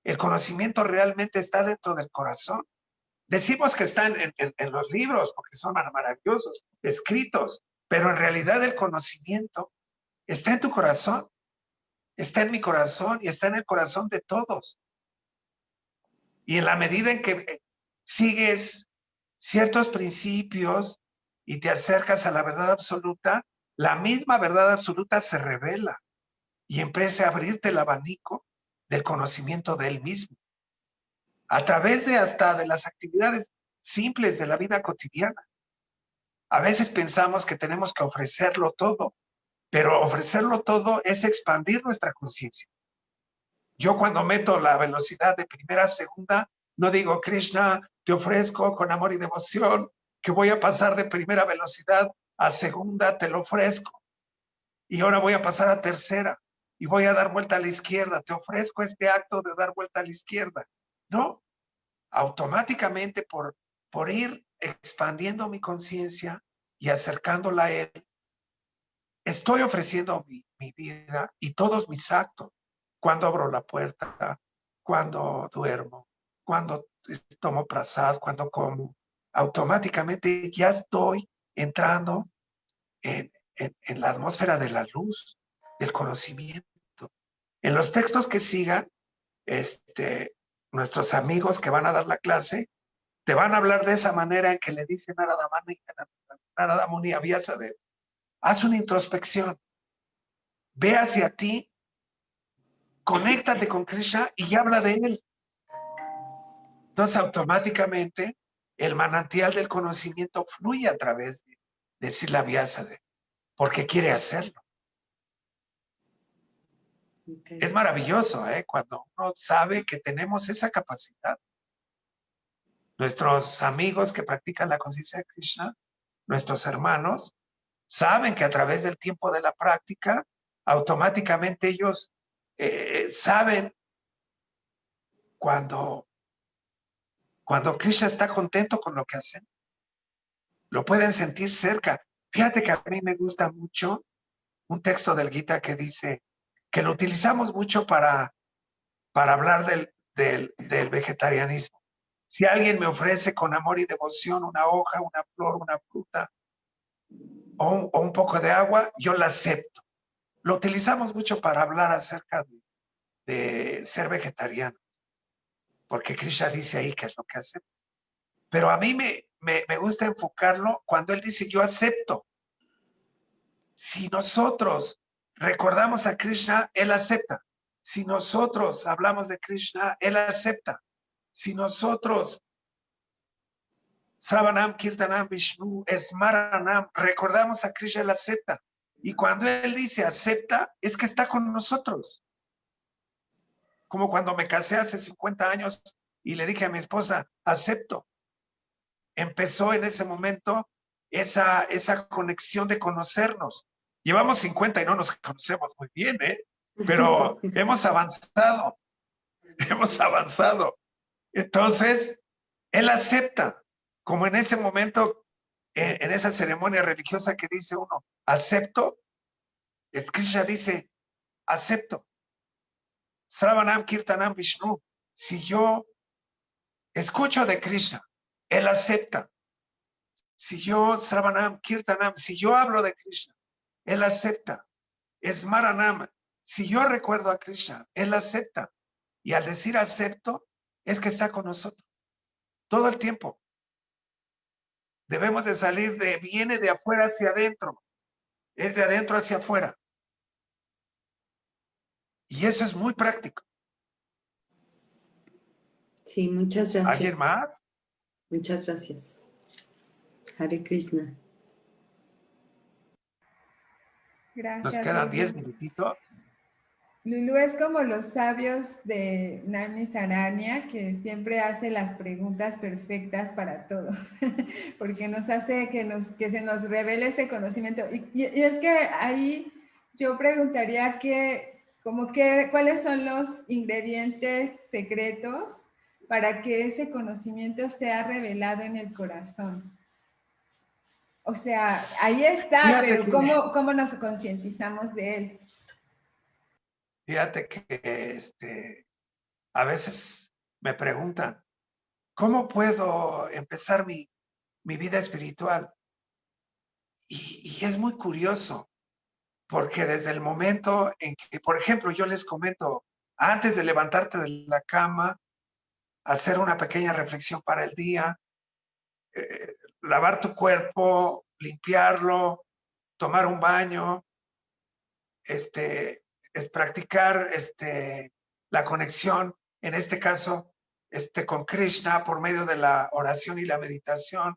S1: El conocimiento realmente está dentro del corazón. Decimos que están en los libros porque son maravillosos, escritos, pero en realidad el conocimiento está en tu corazón, está en mi corazón y está en el corazón de todos. Y en la medida en que sigues ciertos principios y te acercas a la verdad absoluta, la misma verdad absoluta se revela y empieza a abrirte el abanico del conocimiento de él mismo. A través de hasta de las actividades simples de la vida cotidiana. A veces pensamos que tenemos que ofrecerlo todo, pero ofrecerlo todo es expandir nuestra conciencia. Yo cuando meto la velocidad de primera a segunda, no digo, Krishna, te ofrezco con amor y devoción que voy a pasar de primera velocidad a segunda, te lo ofrezco. Y ahora voy a pasar a tercera y voy a dar vuelta a la izquierda. Te ofrezco este acto de dar vuelta a la izquierda. No, automáticamente por ir expandiendo mi conciencia y acercándola a él, estoy ofreciendo mi vida y todos mis actos. Cuando abro la puerta, cuando duermo, cuando tomo prasad, cuando como, automáticamente ya estoy entrando en la atmósfera de la luz, del conocimiento. En los textos que sigan, nuestros amigos que van a dar la clase, te van a hablar de esa manera en que le dicen a Narada Muni a Vyasadeva, haz una introspección, ve hacia ti, conéctate con Krishna y habla de él. Entonces automáticamente el manantial del conocimiento fluye a través de Srila Vyasadeva, porque quiere hacerlo. Okay. Es maravilloso, cuando uno sabe que tenemos esa capacidad. Nuestros amigos que practican la conciencia de Krishna, nuestros hermanos, saben que a través del tiempo de la práctica, automáticamente ellos saben cuando Krishna está contento con lo que hacen. Lo pueden sentir cerca. Fíjate que a mí me gusta mucho un texto del Gita que dice que lo utilizamos mucho para hablar del vegetarianismo. Si alguien me ofrece con amor y devoción una hoja, una flor, una fruta o un poco de agua, yo la acepto. Lo utilizamos mucho para hablar acerca de ser vegetariano, porque Krishna dice ahí que es lo que hace. Pero a mí me gusta enfocarlo cuando él dice yo acepto. Si nosotros recordamos a Krishna, él acepta. Si nosotros hablamos de Krishna, él acepta. Si nosotros Sravanam, Kirtanam, Vishnu, Smaranam, recordamos a Krishna, él acepta. Y cuando él dice acepta, es que está con nosotros. Como cuando me casé hace 50 años y le dije a mi esposa, acepto. Empezó en ese momento esa conexión de conocernos. Llevamos 50 y no nos conocemos muy bien, pero hemos avanzado. Entonces, él acepta, como en ese momento, en esa ceremonia religiosa que dice uno, acepto, Krishna dice, acepto. Sravanam, Kirtanam, Vishnu. Si yo escucho de Krishna, él acepta. Si yo, Sravanam, Kirtanam, si yo hablo de Krishna, él acepta. Smaranam, si yo recuerdo a Krishna, él acepta. Y al decir acepto, es que está con nosotros todo el tiempo. Debemos de salir viene de afuera hacia adentro, es de adentro hacia afuera. Y eso es muy práctico.
S3: Sí, muchas gracias.
S1: ¿Alguien más?
S3: Muchas gracias. Hare Krishna.
S2: Gracias.
S1: Nos quedan
S2: Lulu.
S1: 10 minutitos.
S2: Lulu es como los sabios de Nami Saranya, que siempre hace las preguntas perfectas para todos, porque nos hace que se nos revele ese conocimiento. Y es que ahí yo preguntaría cuáles son los ingredientes secretos para que ese conocimiento sea revelado en el corazón. O sea, ahí está,
S1: Fíjate
S2: pero ¿cómo nos concientizamos de él?
S1: Fíjate que a veces me preguntan, ¿cómo puedo empezar mi vida espiritual? Y es muy curioso, porque desde el momento en que, por ejemplo, yo les comento, antes de levantarte de la cama, hacer una pequeña reflexión para el día, lavar tu cuerpo, limpiarlo, tomar un baño, es practicar la conexión, en este caso, con Krishna por medio de la oración y la meditación,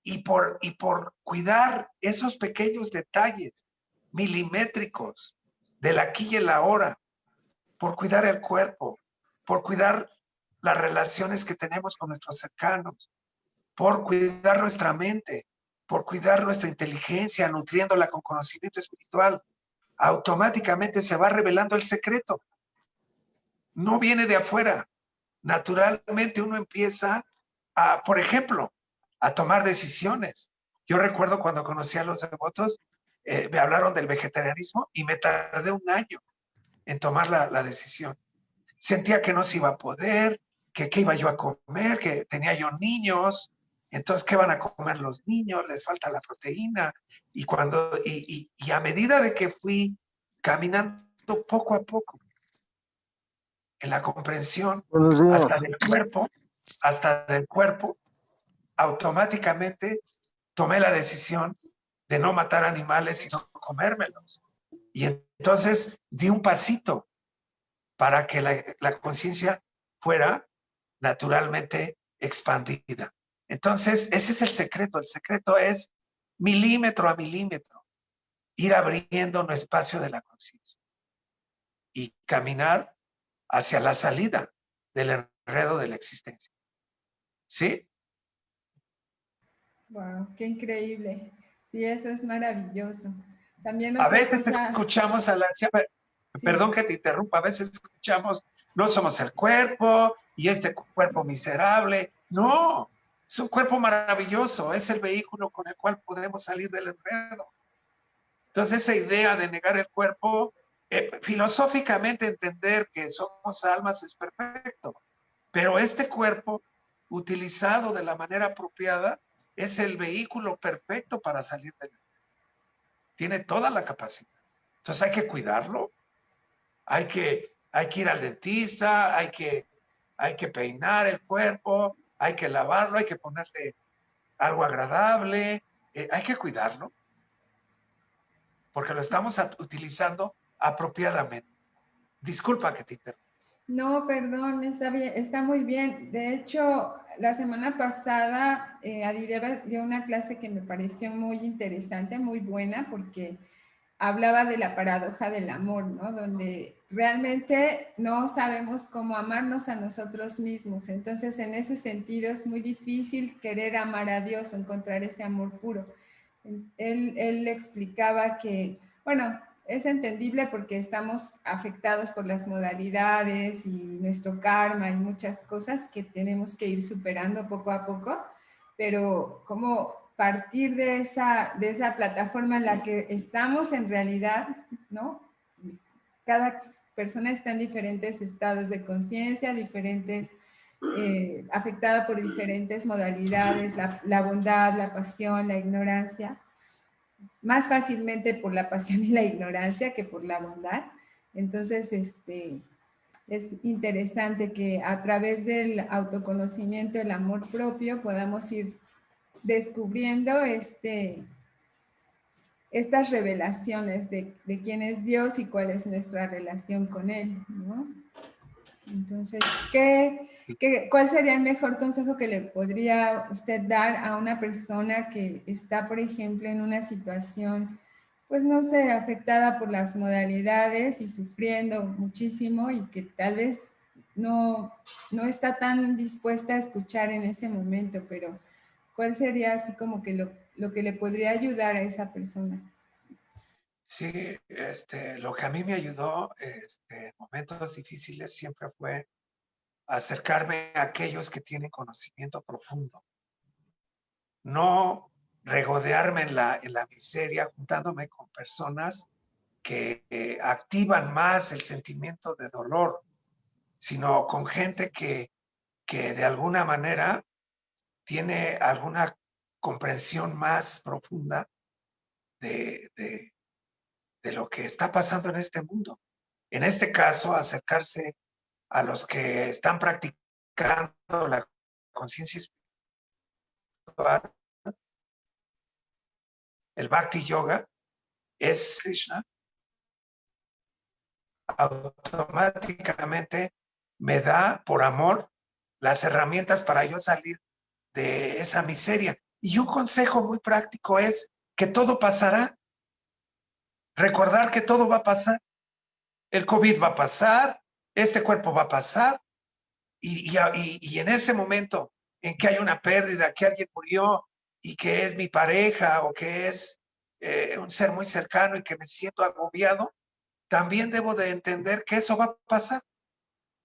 S1: y por cuidar esos pequeños detalles milimétricos del aquí y el ahora, por cuidar el cuerpo, por cuidar las relaciones que tenemos con nuestros cercanos, por cuidar nuestra mente, por cuidar nuestra inteligencia, nutriéndola con conocimiento espiritual, automáticamente se va revelando el secreto. No viene de afuera. Naturalmente uno empieza por ejemplo, a tomar decisiones. Yo recuerdo cuando conocí a los devotos, me hablaron del vegetarianismo y me tardé un año en tomar la decisión. Sentía que no se iba a poder, que qué iba yo a comer, que tenía yo niños, entonces, ¿qué van a comer los niños? Les falta la proteína. Y a medida de que fui caminando poco a poco en la comprensión, hasta del cuerpo, automáticamente tomé la decisión de no matar animales, sino comérmelos. Y entonces di un pasito para que la conciencia fuera naturalmente expandida. Entonces, ese es el secreto. El secreto es milímetro a milímetro, ir abriendo un espacio de la conciencia y caminar hacia la salida del enredo de la existencia. ¿Sí?
S2: Wow, qué increíble. Sí, eso es maravilloso. También
S1: a veces escuchamos a la anciana,
S2: sí.
S1: Perdón que te interrumpa, a veces escuchamos no somos el cuerpo y este cuerpo miserable. No, es un cuerpo maravilloso, es el vehículo con el cual podemos salir del enredo. Entonces esa idea de negar el cuerpo, filosóficamente entender que somos almas es perfecto, pero este cuerpo utilizado de la manera apropiada es el vehículo perfecto para salir del enredo. Tiene toda la capacidad. Entonces hay que cuidarlo, hay que ir al dentista, hay que peinar el cuerpo, hay que lavarlo, hay que ponerle algo agradable, hay que cuidarlo, porque lo estamos utilizando apropiadamente. Disculpa que te interrumpa.
S2: No, perdón, está bien, está muy bien. De hecho, la semana pasada Adideva dio una clase que me pareció muy interesante, muy buena, porque hablaba de la paradoja del amor, ¿no? Donde realmente no sabemos cómo amarnos a nosotros mismos. Entonces, en ese sentido, es muy difícil querer amar a Dios o encontrar ese amor puro. Él explicaba que, bueno, es entendible porque estamos afectados por las modalidades y nuestro karma y muchas cosas que tenemos que ir superando poco a poco, pero como partir de esa plataforma en la que estamos en realidad, ¿no? Cada persona está en diferentes estados de conciencia, diferentes, afectada por diferentes modalidades, la bondad, la pasión, la ignorancia, más fácilmente por la pasión y la ignorancia que por la bondad. Entonces, es interesante que a través del autoconocimiento, el amor propio, podamos ir descubriendo estas revelaciones de quién es Dios y cuál es nuestra relación con Él, ¿no? Entonces, ¿cuál sería el mejor consejo que le podría usted dar a una persona que está, por ejemplo, en una situación, pues no sé, afectada por las modalidades y sufriendo muchísimo y que tal vez no está tan dispuesta a escuchar en ese momento, pero ¿cuál sería así como que lo que le podría ayudar a esa persona?
S1: Sí, lo que a mí me ayudó en momentos difíciles siempre fue acercarme a aquellos que tienen conocimiento profundo. No regodearme en la miseria juntándome con personas que activan más el sentimiento de dolor, sino con gente que de alguna manera tiene alguna comprensión más profunda de lo que está pasando en este mundo. En este caso, acercarse a los que están practicando la conciencia espiritual, el Bhakti Yoga, es Krishna, automáticamente me da por amor las herramientas para yo salir de esa miseria. Y un consejo muy práctico es que todo pasará. Recordar que todo va a pasar. El COVID va a pasar, este cuerpo va a pasar, y en este momento en que hay una pérdida, que alguien murió y que es mi pareja o que es un ser muy cercano y que me siento agobiado, también debo de entender que eso va a pasar,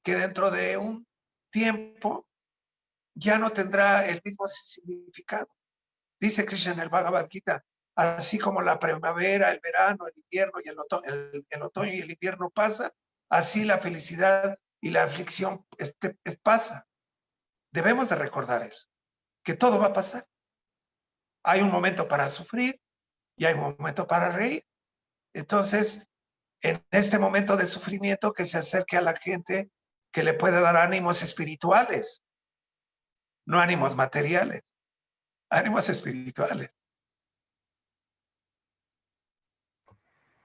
S1: que dentro de un tiempo ya no tendrá el mismo significado. Dice Krishna en el Bhagavad Gita, así como la primavera, el verano, el invierno y el otoño y el invierno pasa, así la felicidad y la aflicción pasa. Debemos de recordar eso, que todo va a pasar. Hay un momento para sufrir y hay un momento para reír. Entonces, en este momento de sufrimiento, que se acerque a la gente que le puede dar ánimos espirituales, no ánimos materiales, ánimos espirituales.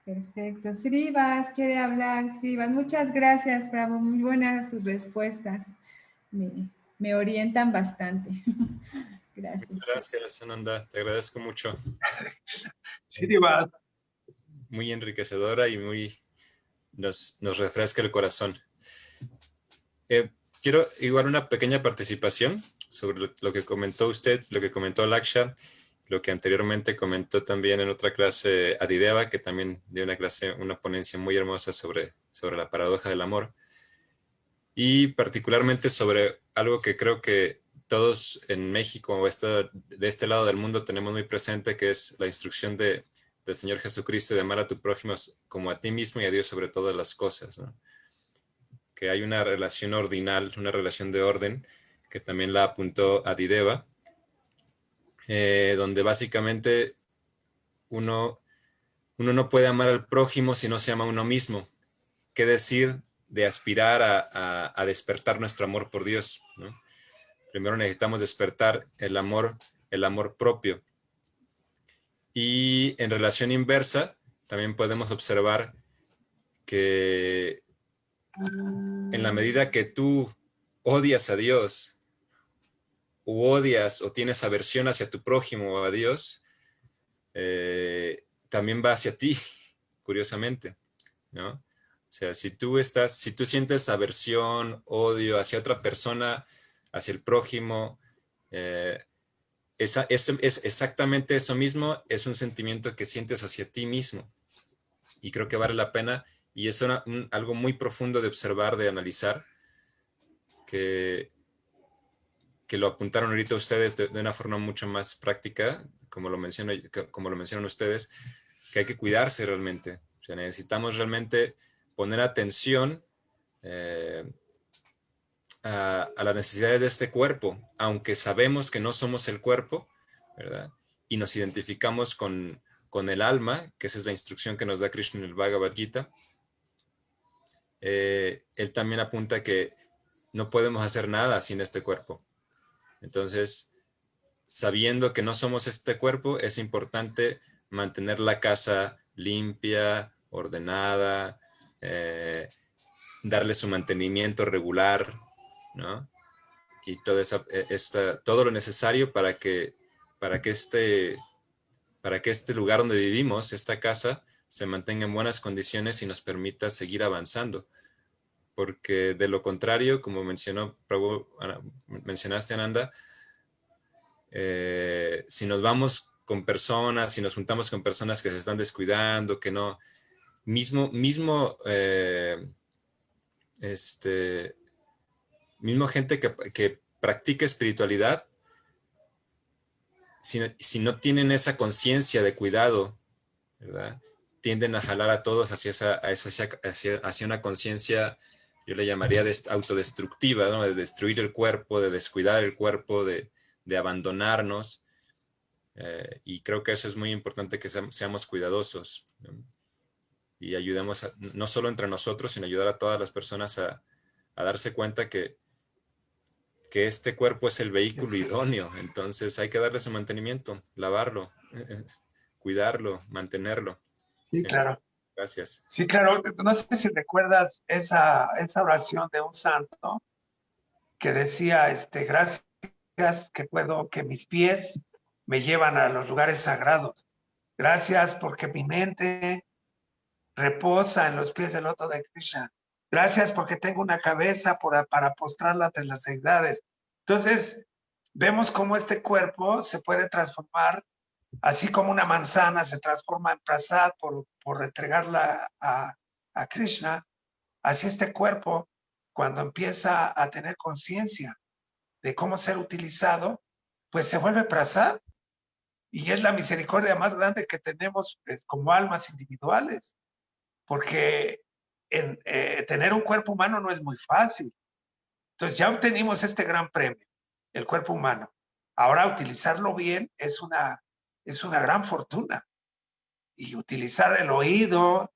S2: Perfecto. Srivas quiere hablar. Srivas, muchas gracias, Prabhu. Muy buenas sus respuestas. Me orientan bastante. Gracias.
S4: Muchas gracias, Ananda. Te agradezco mucho.
S1: Srivas.
S4: Muy enriquecedora y nos refresca el corazón. Quiero igual una pequeña participación sobre lo que comentó usted, lo que comentó Laksha, lo que anteriormente comentó también en otra clase Adideva, que también dio una ponencia muy hermosa sobre la paradoja del amor. y particularmente sobre algo que creo que todos en México o de este lado del mundo tenemos muy presente, que es la instrucción del Señor Jesucristo de amar a tu prójimo como a ti mismo y a Dios sobre todas las cosas, ¿no? Que hay una relación ordinal, una relación de orden, que también la apuntó Adideva, donde básicamente uno no puede amar al prójimo si no se ama a uno mismo. ¿Qué decir de aspirar a despertar nuestro amor por Dios, ¿no? Primero necesitamos despertar el amor propio. Y en relación inversa, también podemos observar que en la medida que tú odias a Dios, o odias o tienes aversión hacia tu prójimo o a Dios, también va hacia ti, curiosamente, ¿no? O sea, si tú sientes aversión, odio hacia otra persona, hacia el prójimo, es exactamente eso mismo, es un sentimiento que sientes hacia ti mismo. Y creo que vale la pena, y es algo muy profundo de observar, de analizar, que lo apuntaron ahorita ustedes de una forma mucho más práctica, como lo mencionan ustedes, que hay que cuidarse realmente. O sea, necesitamos realmente poner atención a las necesidades de este cuerpo, aunque sabemos que no somos el cuerpo, ¿verdad? Y nos identificamos con el alma, que esa es la instrucción que nos da Krishna en el Bhagavad Gita. Él también apunta que no podemos hacer nada sin este cuerpo. Entonces, sabiendo que no somos este cuerpo, es importante mantener la casa limpia, ordenada, darle su mantenimiento regular, ¿no? Y todo lo necesario para que este lugar donde vivimos, esta casa, se mantenga en buenas condiciones y nos permita seguir avanzando. Porque de lo contrario, como mencionaste, Ananda, si nos vamos con personas, si nos juntamos con personas que se están descuidando, que no, mismo gente que practica espiritualidad, si no tienen esa conciencia de cuidado, ¿verdad? Tienden a jalar a todos hacia una conciencia, yo le llamaría autodestructiva, ¿no? De destruir el cuerpo, de descuidar el cuerpo, de abandonarnos. Y creo que eso es muy importante, que seamos cuidadosos, ¿no? Y ayudemos no solo entre nosotros, sino ayudar a todas las personas a darse cuenta que este cuerpo es el vehículo idóneo. Entonces hay que darle su mantenimiento, lavarlo, cuidarlo, mantenerlo.
S1: Sí,
S4: Sí.
S1: claro.
S4: Gracias.
S1: Sí, claro. No sé si recuerdas esa oración de un santo que decía, gracias que mis pies me llevan a los lugares sagrados. Gracias porque mi mente reposa en los pies del loto de Krishna. Gracias porque tengo una cabeza para postrarla ante las deidades. Entonces, vemos cómo este cuerpo se puede transformar, así como una manzana se transforma en prasad por entregarla a Krishna. Así este cuerpo, cuando empieza a tener conciencia de cómo ser utilizado, pues se vuelve prasad. Y es la misericordia más grande que tenemos, pues, como almas individuales, porque tener un cuerpo humano no es muy fácil. Entonces ya obtenimos este gran premio, el cuerpo humano. Ahora utilizarlo bien es una gran fortuna. Y utilizar el oído,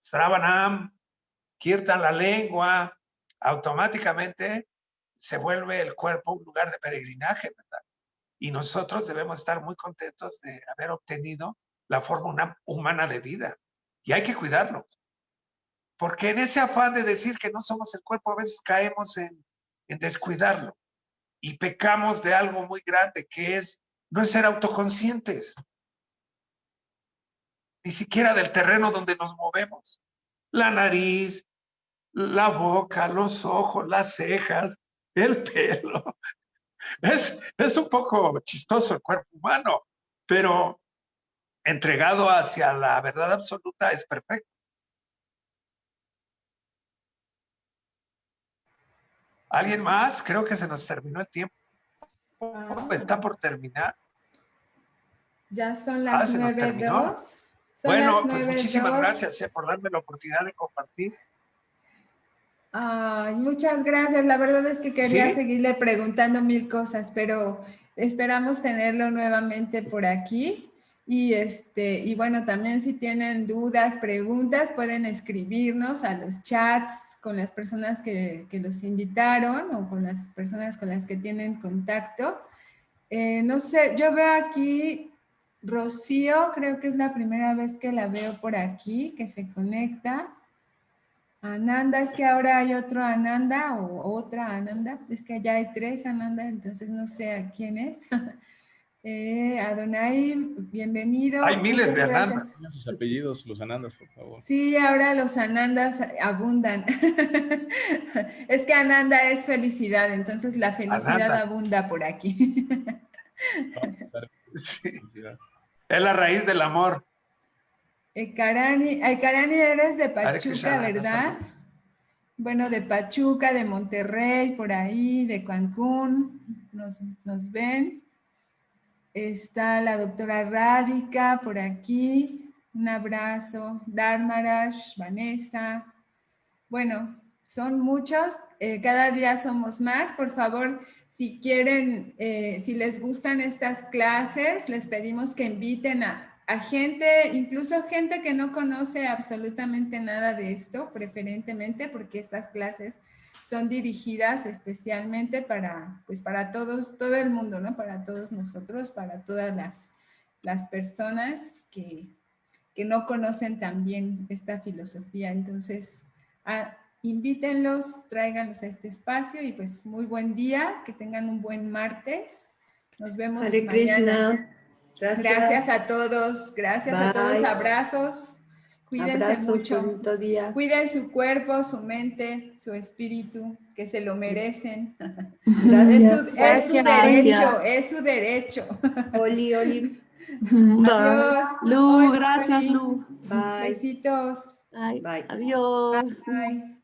S1: Sravanam, Kirtan la lengua, automáticamente se vuelve el cuerpo un lugar de peregrinaje, ¿verdad? Y nosotros debemos estar muy contentos de haber obtenido la forma humana de vida. Y hay que cuidarlo. Porque en ese afán de decir que no somos el cuerpo, a veces caemos en descuidarlo. Y pecamos de algo muy grande, que no es ser autoconscientes. Ni siquiera del terreno donde nos movemos. La nariz, la boca, los ojos, las cejas, el pelo. Es un poco chistoso el cuerpo humano, pero entregado hacia la verdad absoluta es perfecto. ¿Alguien más? Creo que se nos terminó el tiempo. Está por terminar.
S2: Ya son las
S1: se nos terminó.
S2: 9:02. Son
S1: Bueno,
S2: las
S1: pues muchísimas
S2: 9:02.
S1: gracias por darme la oportunidad de compartir.
S2: Ay, muchas gracias. La verdad es que quería
S1: ¿Sí?
S2: seguirle preguntando 1000 cosas, pero esperamos tenerlo nuevamente por aquí. Y bueno, también si tienen dudas, preguntas, pueden escribirnos a los chats con las personas que los invitaron o con las personas con las que tienen contacto. No sé, yo veo aquí Rocío, creo que es la primera vez que la veo por aquí, que se conecta. Ananda, es que ahora hay otro Ananda o otra Ananda, es que allá hay 3 Ananda, entonces no sé a quién es. Adonai, bienvenido.
S1: Hay miles
S2: Muchas
S1: de Ananda.
S2: gracias.
S5: Sus apellidos, los Anandas, por favor.
S2: Sí, ahora los Anandas abundan. Es que Ananda es felicidad, entonces la felicidad
S1: Ananda.
S2: abunda por aquí.
S1: Sí. Es la raíz del amor.
S2: Karani, eres de
S1: Hare
S2: Pachuca,
S1: Krishna,
S2: ¿verdad?
S1: saludos.
S2: Bueno, de Pachuca, de Monterrey, por ahí, de Cancún, nos ven. Está la doctora Rádica por aquí, un abrazo. Dharmarash, Vanessa. Bueno, son muchos, cada día somos más. Por favor, si quieren, si les gustan estas clases, les pedimos que inviten a gente, incluso gente que no conoce absolutamente nada de esto, preferentemente, porque estas clases son dirigidas especialmente para, pues para todos, todo el mundo, ¿no? Para todos nosotros, para todas las personas que no conocen también esta filosofía. Entonces, invítenlos, tráiganlos a este espacio y pues muy buen día, que tengan un buen martes. Nos vemos
S3: Hare
S2: mañana.
S3: Krishna. Gracias.
S2: Gracias a todos, gracias
S3: Bye.
S2: a todos, abrazos. Cuídense
S3: Abrazos,
S2: mucho.
S3: bonito día.
S2: Cuiden su cuerpo, su mente, su espíritu, que se lo merecen.
S3: Gracias.
S2: Es su derecho, es su derecho.
S3: Oli, Oli.
S2: Adiós.
S6: Lu,
S2: Oli,
S6: gracias,
S2: Oli.
S6: Lu.
S3: Bye.
S2: Besitos.
S6: Bye.
S3: Bye.
S6: Adiós.
S2: Bye.